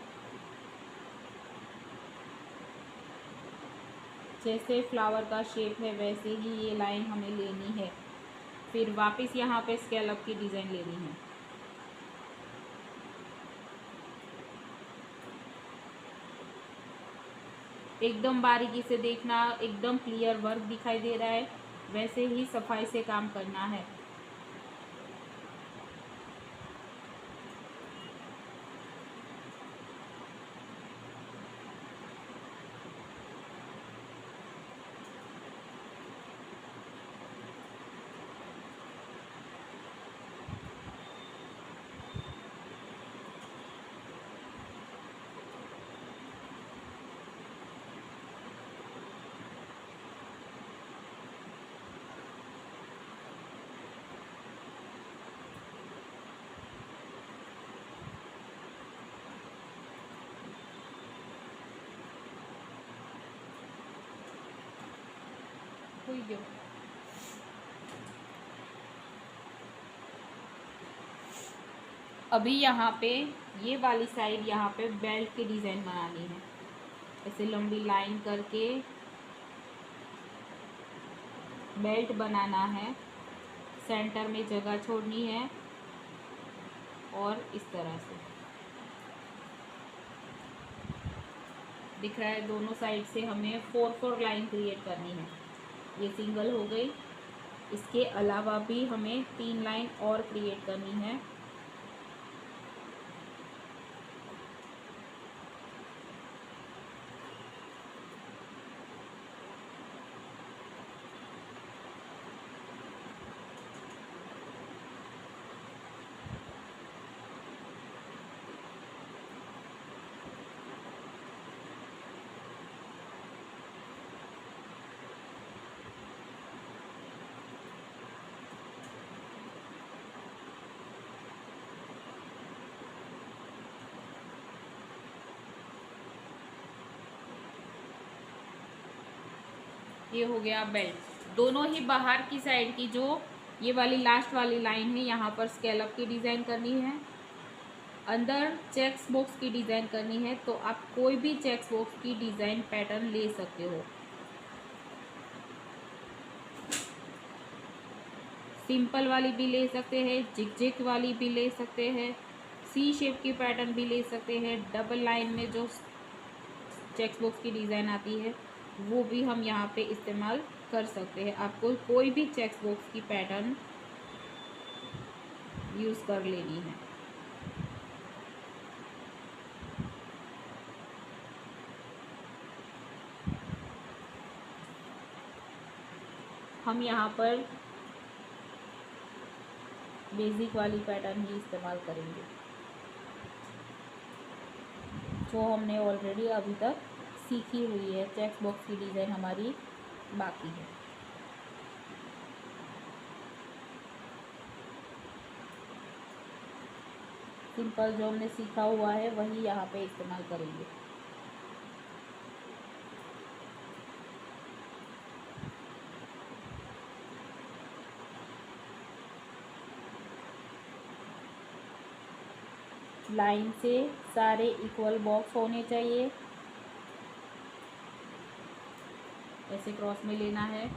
जैसे फ्लावर का शेप है वैसे ही ये लाइन हमें लेनी है, फिर वापस यहाँ पे स्कैलप की डिज़ाइन लेनी है। एकदम बारीकी से देखना, एकदम क्लियर वर्क दिखाई दे रहा है, वैसे ही सफाई से काम करना है। हुई जो अभी यहाँ पे ये वाली साइड यहाँ पे बेल्ट की डिज़ाइन बनानी है। ऐसे लंबी लाइन करके बेल्ट बनाना है, सेंटर में जगह छोड़नी है और इस तरह से दिख रहा है। दोनों साइड से हमें 4-4 लाइन क्रिएट करनी है। ये सिंगल हो गई, इसके अलावा भी हमें 3 लाइन और क्रिएट करनी है। ये हो गया बेल्ट। दोनों ही बाहर की साइड की जो ये वाली लास्ट वाली लाइन है यहाँ पर स्कैलप की डिज़ाइन करनी है। अंदर चेक्स बॉक्स की डिज़ाइन करनी है तो आप कोई भी चेक्स बॉक्स की डिज़ाइन पैटर्न ले सकते हो। सिंपल वाली भी ले सकते हैं, जिग वाली भी ले सकते हैं, सी शेप की पैटर्न भी ले सकते हैं, डबल लाइन में जो चेक्स बॉक्स की डिज़ाइन आती है वो भी हम यहाँ पे इस्तेमाल कर सकते हैं। आपको कोई भी चेक्स बॉक्स की पैटर्न यूज़ कर लेनी है। हम यहाँ पर बेसिक वाली पैटर्न ही इस्तेमाल करेंगे जो हमने ऑलरेडी अभी तक सीखी हुई है। चेक्स बॉक्स की डिज़ाइन हमारी बाकी है। सिंपल जो हमने सीखा हुआ है वही यहाँ पे इस्तेमाल करेंगे। लाइन से सारे इक्वल बॉक्स होने चाहिए, ऐसे क्रॉस में लेना है।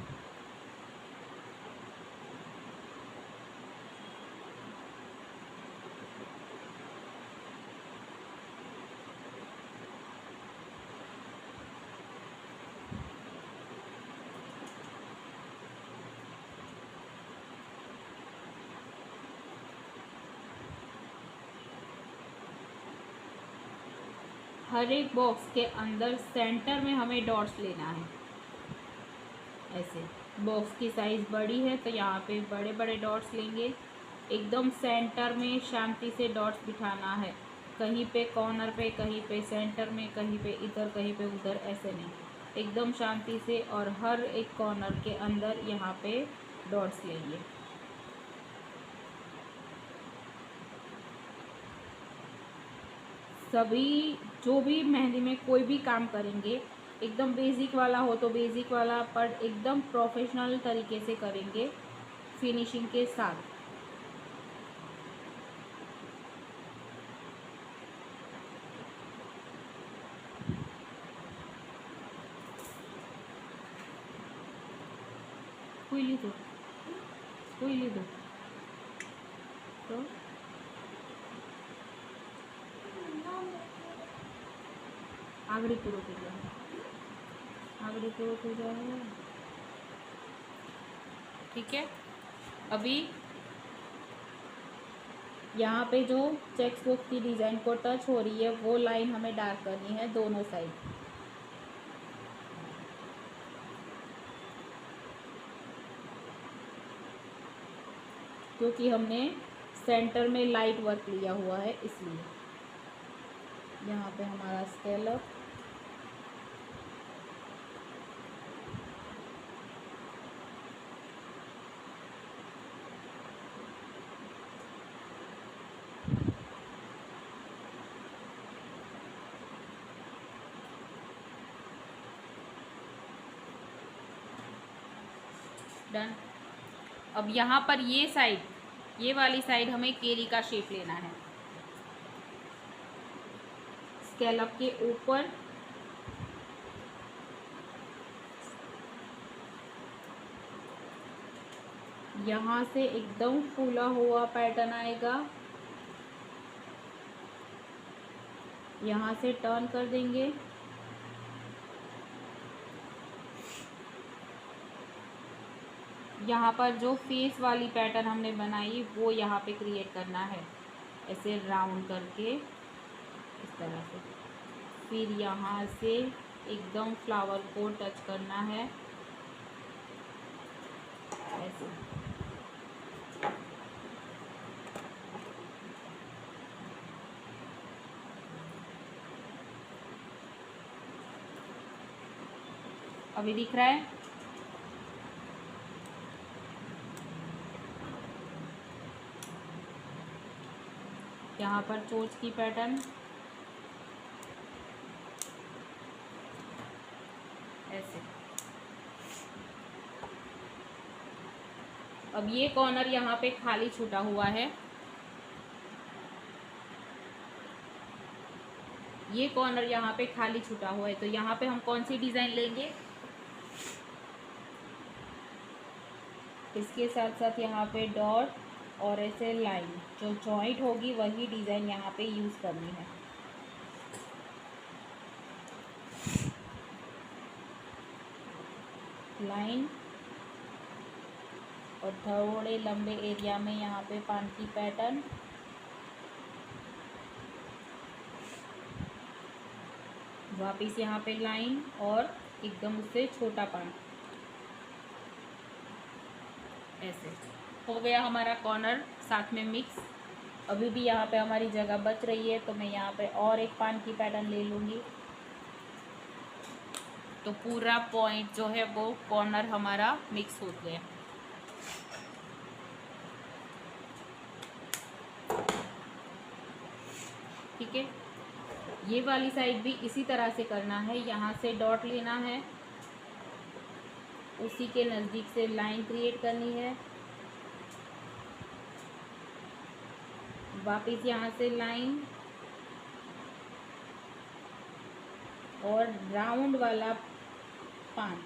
हर एक बॉक्स के अंदर सेंटर में हमें डॉट्स लेना है। ऐसे बॉक्स की साइज़ बड़ी है तो यहाँ पे बड़े बड़े डॉट्स लेंगे। एकदम सेंटर में शांति से डॉट्स बिठाना है, कहीं पे कॉर्नर पे, कहीं पे सेंटर में, कहीं पे इधर, कहीं पे उधर, ऐसे नहीं, एकदम शांति से। और हर एक कॉर्नर के अंदर यहाँ पे डॉट्स लेंगे। सभी जो भी मेहंदी में कोई भी काम करेंगे, एकदम बेसिक वाला हो तो बेसिक वाला, पर एकदम प्रोफेशनल तरीके से करेंगे फिनिशिंग के साथ। कोई ली दो, कोई ली दो तो आगड़ी पूरा हो जाए, आगड़ी पूरा हो जाए। ठीक है, अभी यहाँ पे जो चेक्स बॉक्स की डिज़ाइन को टच हो रही है वो लाइन हमें डार्क करनी है दोनों साइड। क्योंकि हमने सेंटर में लाइट वर्क लिया हुआ है इसलिए। यहाँ पे हमारा स्केलअप, डन। अब यहाँ पर ये साइड, ये वाली साइड हमें केरी का शेप लेना है। स्केलअप के ऊपर यहाँ से एकदम फूला हुआ पैटर्न आएगा, यहाँ से टर्न कर देंगे। यहाँ पर जो फेस वाली पैटर्न हमने बनाई वो यहाँ पे क्रिएट करना है, ऐसे राउंड करके इस तरह से। फिर यहाँ से एकदम फ्लावर को टच करना है ऐसे। अभी दिख रहा है? यहाँ पर चोंच की पैटर्न ऐसे। अब ये कॉर्नर यहाँ पे खाली छूटा हुआ है, ये कॉर्नर यहाँ पे खाली छूटा हुआ है, तो यहाँ पे हम कौन सी डिज़ाइन लेंगे, इसके साथ साथ यहाँ पे डॉट और ऐसे लाइन जो जॉइंट होगी वही डिज़ाइन यहाँ पे यूज़ करनी है। लाइन और थोड़े लंबे एरिया में यहाँ पे पान की पैटर्न, वापिस यहाँ पे लाइन और एकदम उससे छोटा पान, ऐसे हो गया हमारा कॉर्नर साथ में मिक्स। अभी भी यहाँ पे हमारी जगह बच रही है, तो मैं यहाँ पे और एक पान की पैटर्न ले लूँगी, तो पूरा पॉइंट जो है वो कॉर्नर हमारा मिक्स हो गया। ठीक है, ये वाली साइड भी इसी तरह से करना है। यहाँ से डॉट लेना है, उसी के नज़दीक से लाइन क्रिएट करनी है, वापस यहाँ से लाइन और राउंड वाला पान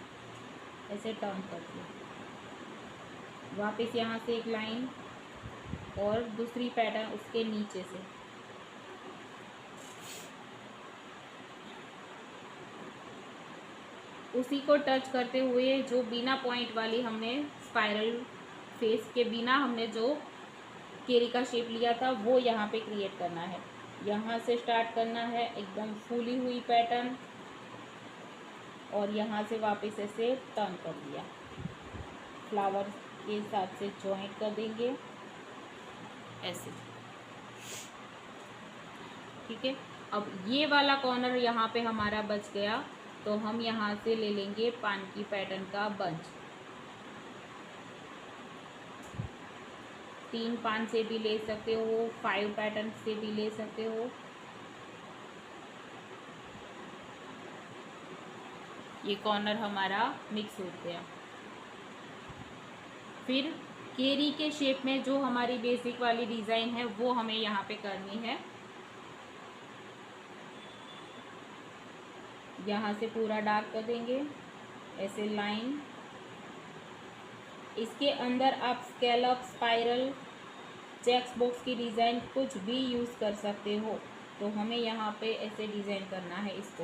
ऐसे टर्न करके वापस यहाँ से एक लाइन और दूसरी पैटर्न उसके नीचे से, उसी को टच करते हुए जो बिना पॉइंट वाली हमने स्पाइरल फेस के बिना हमने जो केरी का शेप लिया था वो यहाँ पे क्रिएट करना है। यहाँ से स्टार्ट करना है एकदम फूली हुई पैटर्न और यहाँ से वापस ऐसे टर्न कर दिया, फ्लावर के साथ से जॉइंट कर देंगे ऐसे। ठीक है, अब ये वाला कॉर्नर यहाँ पे हमारा बच गया, तो हम यहाँ से ले लेंगे पान की पैटर्न का बंच। 3 पान से भी ले सकते हो, 5 पैटर्न से भी ले सकते हो। ये कॉर्नर हमारा मिक्स हो गया। फिर केरी के शेप में जो हमारी बेसिक वाली डिज़ाइन है वो हमें यहाँ पे करनी है। यहाँ से पूरा डार्क कर देंगे ऐसे लाइन, इसके अंदर आप स्कैलप, स्पाइरल, चेक्स बॉक्स की डिज़ाइन कुछ भी यूज़ कर सकते हो। तो हमें यहाँ पे ऐसे डिज़ाइन करना है इसको।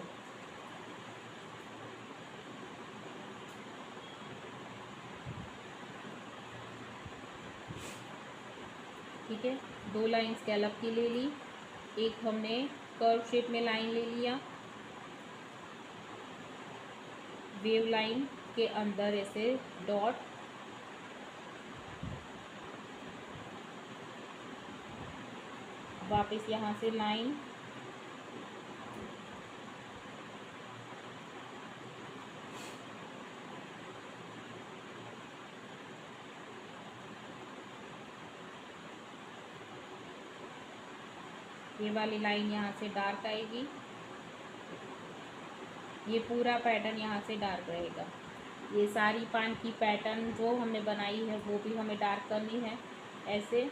ठीक है, 2 लाइन स्कैलप की ले ली, एक हमने कर्व शेप में लाइन ले लिया, वेव लाइन के अंदर ऐसे डॉट, वापस यहाँ से लाइन, ये वाली लाइन यहाँ से डार्क आएगी, ये पूरा पैटर्न यहाँ से डार्क रहेगा। ये सारी पान की पैटर्न जो हमने बनाई है वो भी हमें डार्क करनी है ऐसे।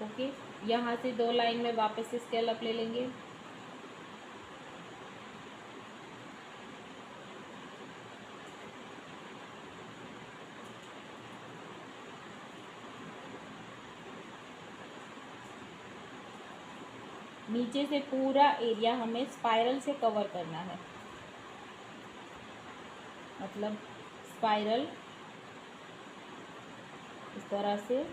ओके, यहाँ से 2 लाइन में वापस से स्केलअप ले लेंगे, नीचे से पूरा एरिया हमें स्पाइरल से कवर करना है, मतलब स्पाइरल इस तरह से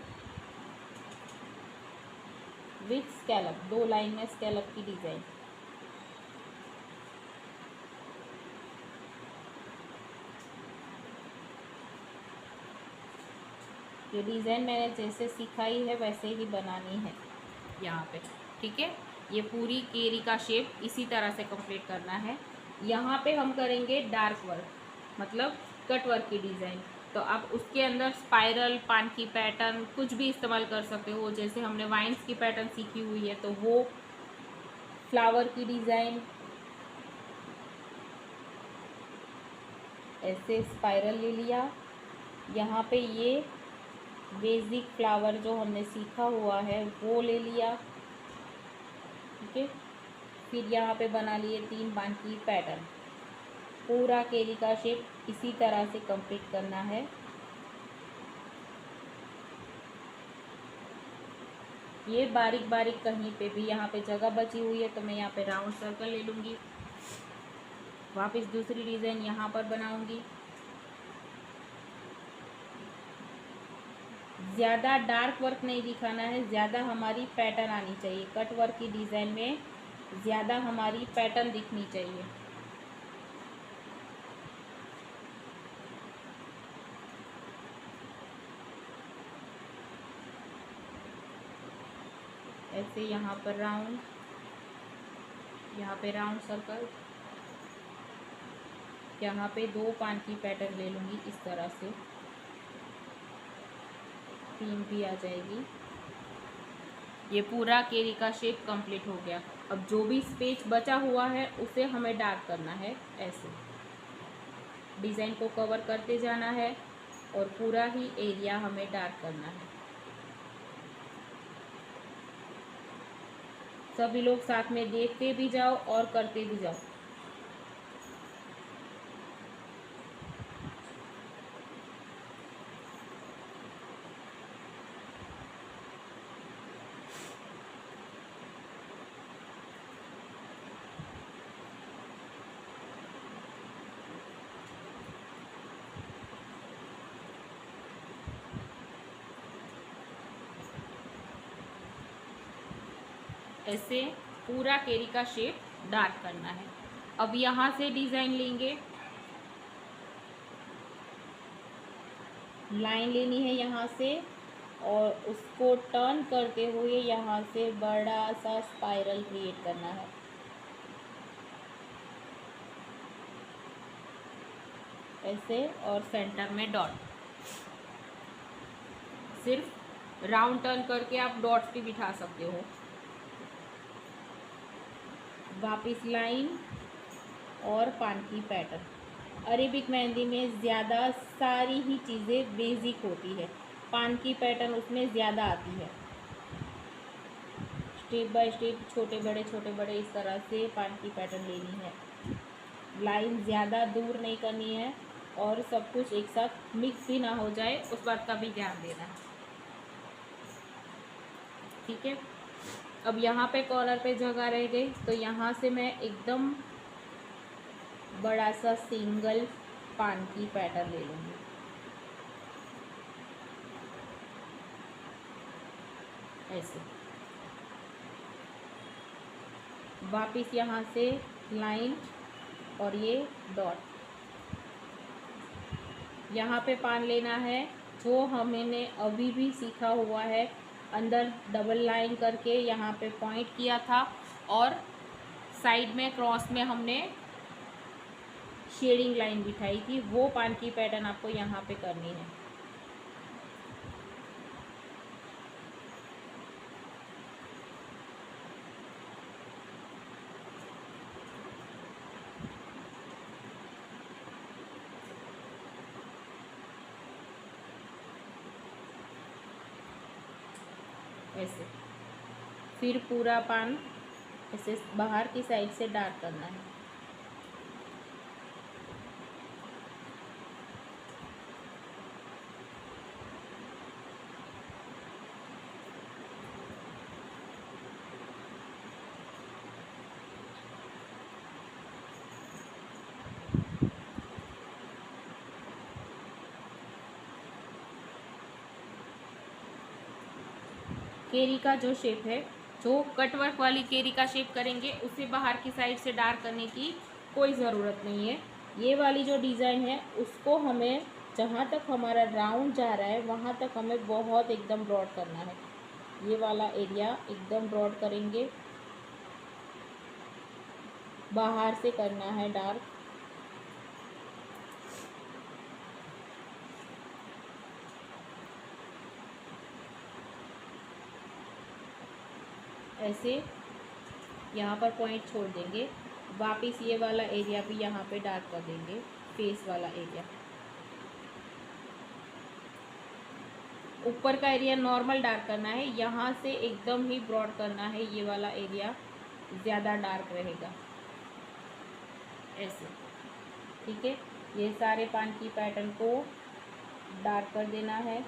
विथ स्कैलप, 2 लाइन में स्कैलप की डिजाइन। ये डिज़ाइन मैंने जैसे सिखाई है वैसे ही बनानी है यहाँ पे। ठीक है, ये पूरी केरी का शेप इसी तरह से कंप्लीट करना है। यहाँ पे हम करेंगे डार्क वर्क, मतलब कट वर्क की डिज़ाइन, तो आप उसके अंदर स्पाइरल, पान की पैटर्न कुछ भी इस्तेमाल कर सकते हो। जैसे हमने वाइन्स की पैटर्न सीखी हुई है तो वो फ्लावर की डिज़ाइन, ऐसे स्पाइरल ले लिया। यहाँ पे ये बेसिक फ्लावर जो हमने सीखा हुआ है वो ले लिया, ठीक है। फिर यहाँ पे बना लिए 3 बांध की पैटर्न। पूरा केरी का शेप इसी तरह से कंप्लीट करना है। ये बारीक बारीक कहीं पे भी यहाँ पे जगह बची हुई है तो मैं यहाँ पे राउंड सर्कल ले लूँगी। वापस दूसरी डिज़ाइन यहाँ पर बनाऊँगी। ज़्यादा डार्क वर्क नहीं दिखाना है, ज़्यादा हमारी पैटर्न आनी चाहिए। कट वर्क की डिज़ाइन में ज़्यादा हमारी पैटर्न दिखनी चाहिए। ऐसे यहाँ पर राउंड, यहाँ पे राउंड सर्कल, यहाँ पे 2 पान की पैटर्न ले लूँगी इस तरह से, 3 भी आ जाएगी। ये पूरा केरी का शेप कंप्लीट हो गया। अब जो भी स्पेस बचा हुआ है उसे हमें डार्क करना है। ऐसे डिज़ाइन को कवर करते जाना है और पूरा ही एरिया हमें डार्क करना है। सभी लोग साथ में देखते भी जाओ और करते भी जाओ। ऐसे पूरा केरी का शेप डार्क करना है। अब यहाँ से डिज़ाइन लेंगे, लाइन लेनी है यहाँ से और उसको टर्न करते हुए यहाँ से बड़ा सा स्पाइरल क्रिएट करना है। ऐसे और सेंटर में डॉट। सिर्फ राउंड टर्न करके आप डॉट्स भी बिठा सकते हो। वापिस लाइन और पान की पैटर्न। अरेबिक मेहंदी में ज़्यादा सारी ही चीज़ें बेसिक होती है, पान की पैटर्न उसमें ज़्यादा आती है। स्टेप बाय स्टेप छोटे बड़े इस तरह से पान की पैटर्न लेनी है। लाइन ज़्यादा दूर नहीं करनी है और सब कुछ एक साथ मिक्स भी ना हो जाए, उस बात का भी ध्यान देना है, ठीक है। अब यहाँ पे कॉलर पे जगह रह गई तो यहाँ से मैं एकदम बड़ा सा सिंगल पान की पैटर्न ले लूँगी। ऐसे वापिस यहाँ से लाइन और ये डॉट। यहाँ पे पान लेना है जो हमने अभी भी सीखा हुआ है, अंदर डबल लाइन करके यहाँ पे पॉइंट किया था और साइड में क्रॉस में हमने शेडिंग लाइन बिठाई थी, वो पान की पैटर्न आपको यहाँ पे करनी है। ऐसे फिर पूरा पान ऐसे बाहर की साइड से डार्क करना है। केरी का जो शेप है, जो कटवर्क वाली केरी का शेप करेंगे उसे बाहर की साइड से डार्क करने की कोई ज़रूरत नहीं है। ये वाली जो डिज़ाइन है उसको हमें जहाँ तक हमारा राउंड जा रहा है वहाँ तक हमें बहुत एकदम ब्रॉड करना है। ये वाला एरिया एकदम ब्रॉड करेंगे, बाहर से करना है डार्क। ऐसे यहाँ पर पॉइंट छोड़ देंगे। वापस ये वाला एरिया भी यहाँ पे डार्क कर देंगे, फेस वाला एरिया। ऊपर का एरिया नॉर्मल डार्क करना है, यहाँ से एकदम ही ब्रॉड करना है, ये वाला एरिया ज़्यादा डार्क रहेगा ऐसे। ठीक है, ये सारे पान की पैटर्न को डार्क कर देना है।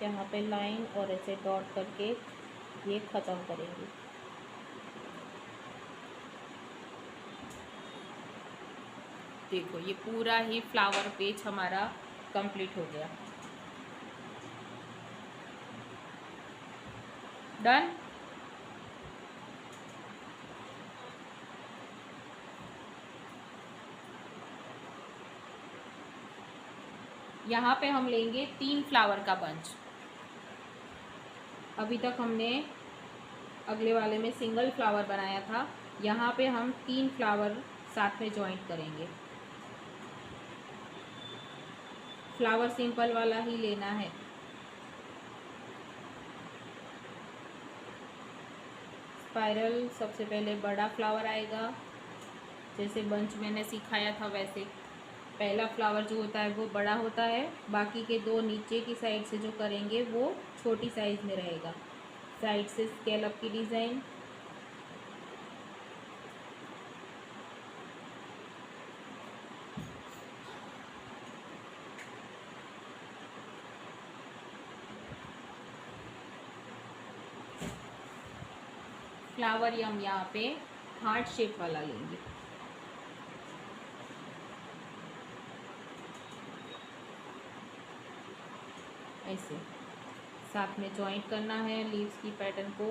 यहाँ पे लाइन और ऐसे डॉट करके ये ख़त्म करेंगे। देखो ये पूरा ही फ्लावर पेज हमारा कंप्लीट हो गया। डन। यहाँ पे हम लेंगे 3 फ्लावर का बंच। अभी तक हमने अगले वाले में सिंगल फ्लावर बनाया था, यहाँ पे हम 3 फ्लावर साथ में जॉइंट करेंगे। फ्लावर सिंपल वाला ही लेना है। स्पाइरल सबसे पहले बड़ा फ्लावर आएगा, जैसे बंच मैंने सिखाया था वैसे। पहला फ्लावर जो होता है वो बड़ा होता है, बाकी के 2 नीचे की साइड से जो करेंगे वो छोटी साइज में रहेगा। साइड से स्केलअप की डिज़ाइन। फ्लावर हम यहाँ पे हार्ट शेप वाला लेंगे। ऐसे साथ में जॉइंट करना है लीव्स की पैटर्न को।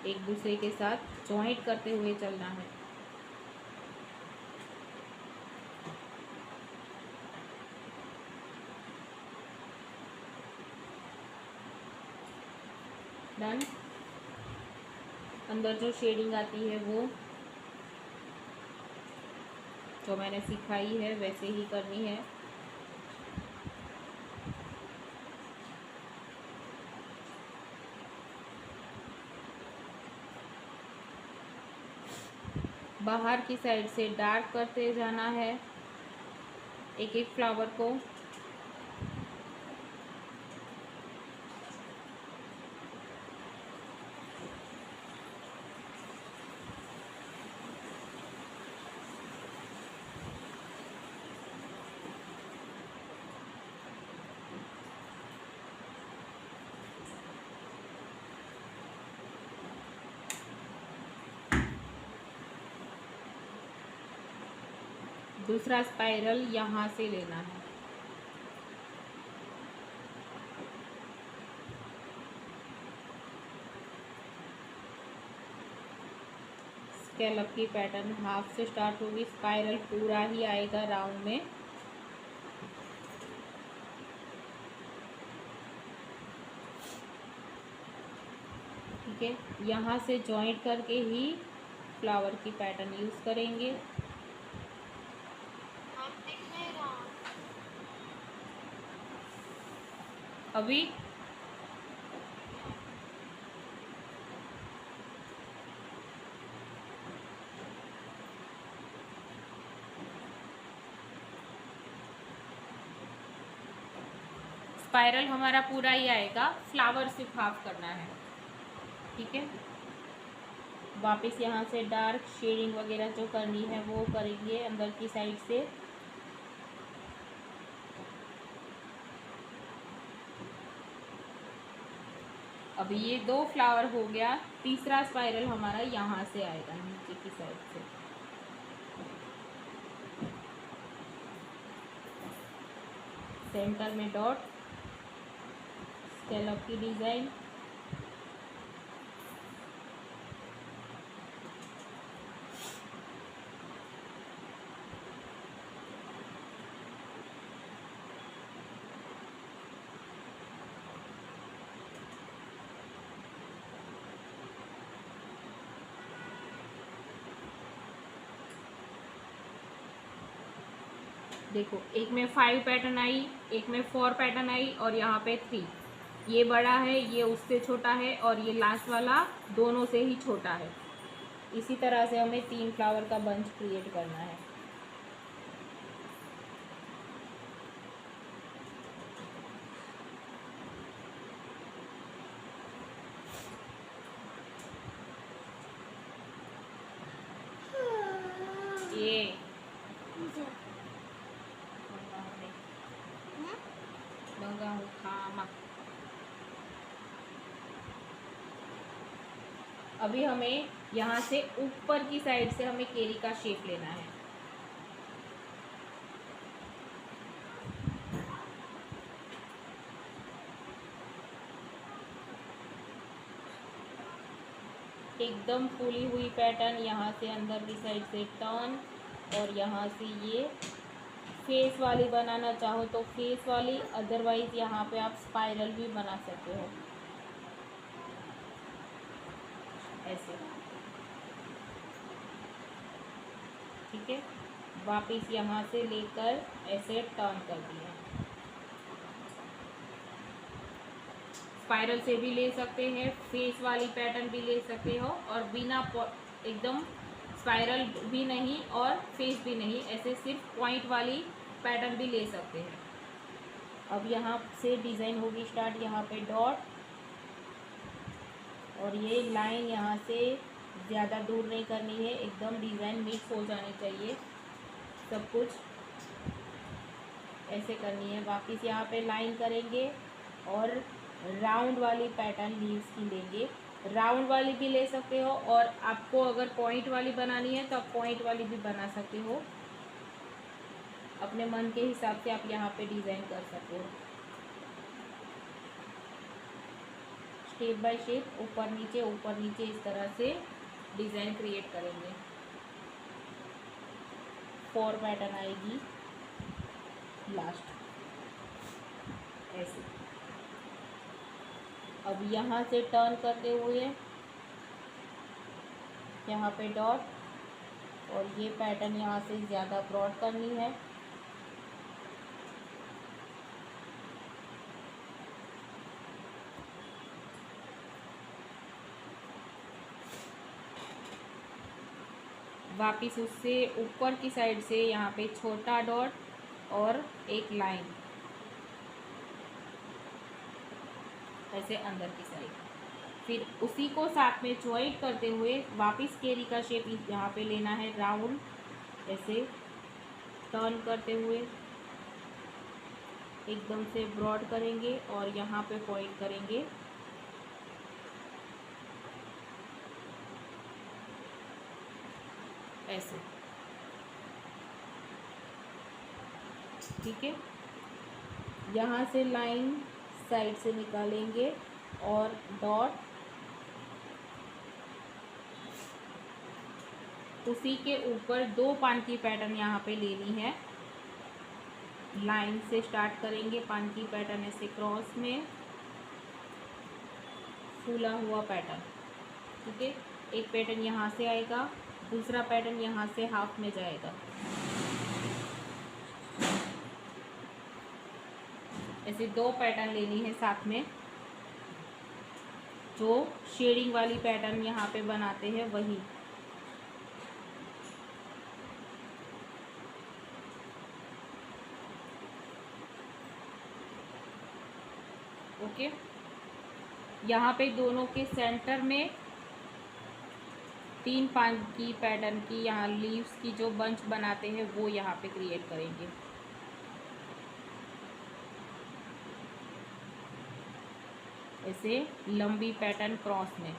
एक दूसरे के साथ जॉइंट करते हुए चलना है। डन। अंदर जो शेडिंग आती है वो जो मैंने सिखाई है वैसे ही करनी है। बाहर की साइड से डार्क करते जाना है एक एक फ्लावर को। दूसरा स्पाइरल यहाँ से लेना है। स्केलअप की पैटर्न हाफ से स्टार्ट होगी, स्पाइरल पूरा ही आएगा राउंड में। ठीक है, यहाँ से जॉइंट करके ही फ्लावर की पैटर्न यूज़ करेंगे। अभी स्पाइरल हमारा पूरा ही आएगा, फ्लावर सिर्फ हाफ करना है। ठीक है, वापस यहाँ से डार्क शेडिंग वगैरह जो करनी है वो करेंगे अंदर की साइड से। अभी ये 2 फ्लावर हो गया, तीसरा स्पाइरल हमारा यहाँ से आएगा नीचे की साइड से। सेंटर में डॉट, स्केलअप की डिज़ाइन। देखो, एक में 5 पैटर्न आई, एक में 4 पैटर्न आई और यहाँ पे 3। ये बड़ा है, ये उससे छोटा है और ये लास्ट वाला दोनों से ही छोटा है। इसी तरह से हमें 3 फ्लावर का बंच क्रिएट करना है। ये अभी हमें यहाँ से ऊपर की साइड से हमें केरी का शेप लेना है। एकदम फूली हुई पैटर्न, यहाँ से अंदर की साइड से टर्न और यहाँ से ये फेस वाली बनाना चाहो तो फेस वाली, अदरवाइज यहाँ पे आप स्पाइरल भी बना सकते हो ऐसे। ठीक है, वापिस यहाँ से लेकर ऐसे टर्न कर दिया। स्पाइरल से भी ले सकते हैं, फेस वाली पैटर्न भी ले सकते हो और बिना एकदम स्पाइरल भी नहीं और फेस भी नहीं, ऐसे सिर्फ पॉइंट वाली पैटर्न भी ले सकते हैं। अब यहाँ से डिज़ाइन होगी स्टार्ट। यहाँ पे डॉट और ये लाइन यहाँ से ज़्यादा दूर नहीं करनी है, एकदम डिज़ाइन मिक्स हो जानी चाहिए, सब कुछ ऐसे करनी है। वापस यहाँ पे लाइन करेंगे और राउंड वाली पैटर्न लीव्स की लेंगे। राउंड वाली भी ले सकते हो और आपको अगर पॉइंट वाली बनानी है तो आप पॉइंट वाली भी बना सकते हो, अपने मन के हिसाब से आप यहाँ पे डिज़ाइन कर सकते हो। स्टेप बाय स्टेप ऊपर नीचे इस तरह से डिज़ाइन क्रिएट करेंगे। 4 पैटर्न आएगी लास्ट ऐसे। अब यहाँ से टर्न करते हुए यहाँ पे डॉट और ये पैटर्न यहाँ से ज़्यादा ब्रॉड करनी है। वापिस उससे ऊपर की साइड से यहाँ पे छोटा डॉट और एक लाइन ऐसे अंदर की साइड। फिर उसी को साथ में ज्वाइंट करते हुए वापिस केरी का शेप यहाँ पे लेना है, राउंड ऐसे टर्न करते हुए एकदम से ब्रॉड करेंगे और यहाँ पे पॉइंट करेंगे ऐसे। ठीक है, यहाँ से लाइन साइड से निकालेंगे और डॉट उसी के ऊपर 2 पान की पैटर्न यहाँ पे लेनी है। लाइन से स्टार्ट करेंगे, पान की पैटर्न ऐसे क्रॉस में फूला हुआ पैटर्न। ठीक है, एक पैटर्न यहाँ से आएगा, दूसरा पैटर्न यहाँ से हाफ में जाएगा। ऐसे 2 पैटर्न लेनी है साथ में, जो शेडिंग वाली पैटर्न यहाँ पे बनाते हैं वही। ओके, यहाँ पे दोनों के सेंटर में 3 पान की पैटर्न की यहाँ लीव्स की जो बंच बनाते हैं वो यहाँ पे क्रिएट करेंगे। ऐसे लंबी पैटर्न क्रॉस में।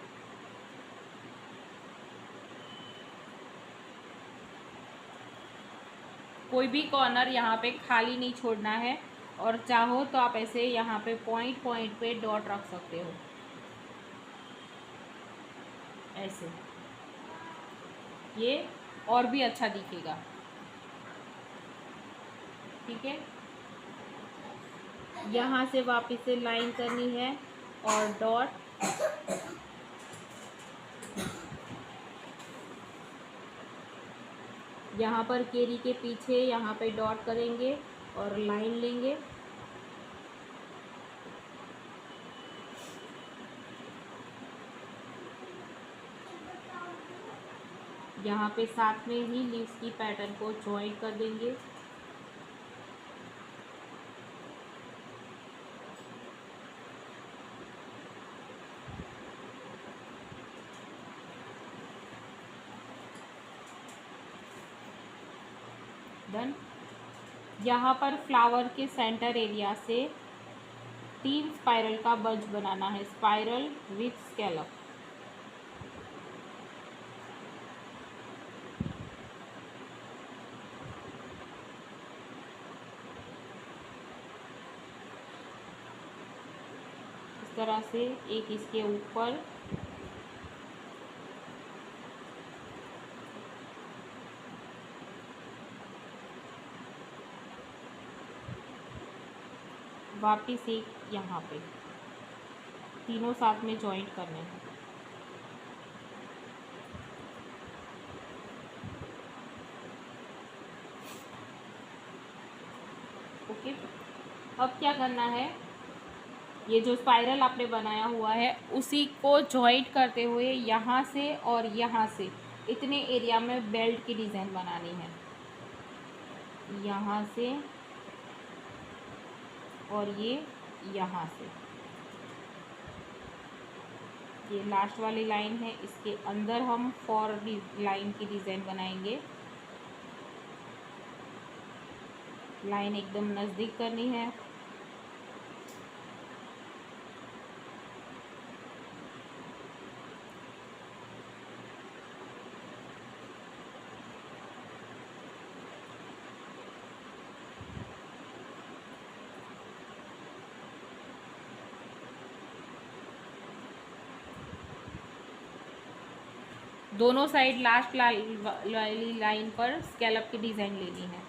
कोई भी कॉर्नर यहाँ पे खाली नहीं छोड़ना है और चाहो तो आप ऐसे यहाँ पे पॉइंट पे डॉट रख सकते हो ऐसे, ये और भी अच्छा दिखेगा। ठीक है, यहाँ से वापस से लाइन करनी है और डॉट यहाँ पर केरी के पीछे यहाँ पे डॉट करेंगे और लाइन लेंगे। यहाँ पे साथ में ही लीव्स की पैटर्न को ज्वाइन कर देंगे। डन। यहाँ पर फ्लावर के सेंटर एरिया से 3 स्पाइरल का बंच बनाना है, स्पाइरल विथ स्कैलप। इस तरह से एक इसके ऊपर वापिस एक यहाँ पे, तीनों साथ में जॉइंट करने हैं। ओके, अब क्या करना है, ये जो स्पाइरल आपने बनाया हुआ है उसी को जॉइंट करते हुए यहाँ से और यहाँ से इतने एरिया में बेल्ट की डिज़ाइन बनानी है। यहाँ से और ये यहाँ से, ये लास्ट वाली लाइन है, इसके अंदर हम फॉर लाइन की डिज़ाइन बनाएंगे। लाइन एकदम नज़दीक करनी है। दोनों साइड लास्ट वाली लाइन पर स्कैलप की डिज़ाइन लेनी है।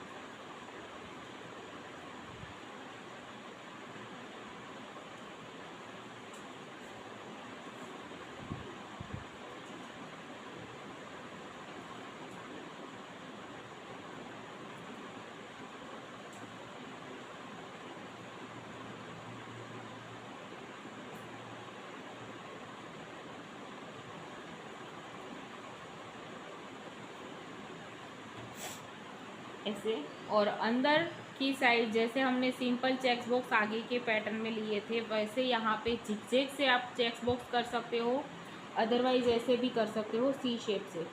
ऐसे, और अंदर की साइड जैसे हमने सिंपल चेक्स बॉक्स आगे के पैटर्न में लिए थे वैसे यहाँ पे झिकझैक से आप चेक्स बॉक्स कर सकते हो, अदरवाइज ऐसे भी कर सकते हो सी शेप से।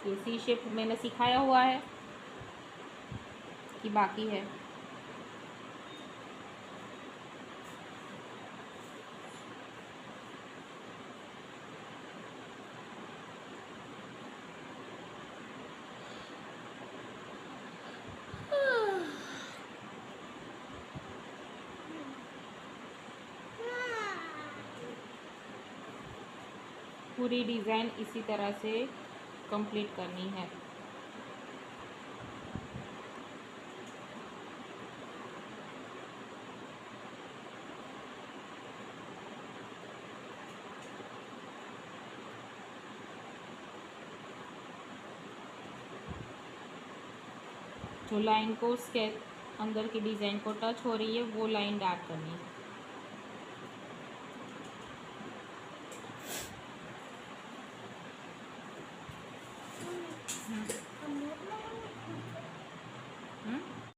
ये सी शेप मैंने सिखाया हुआ है कि बाकी है। पूरी डिज़ाइन इसी तरह से कंप्लीट करनी है। जो लाइन को स्केच अंदर की डिज़ाइन को टच हो रही है वो लाइन डार्क करनी है।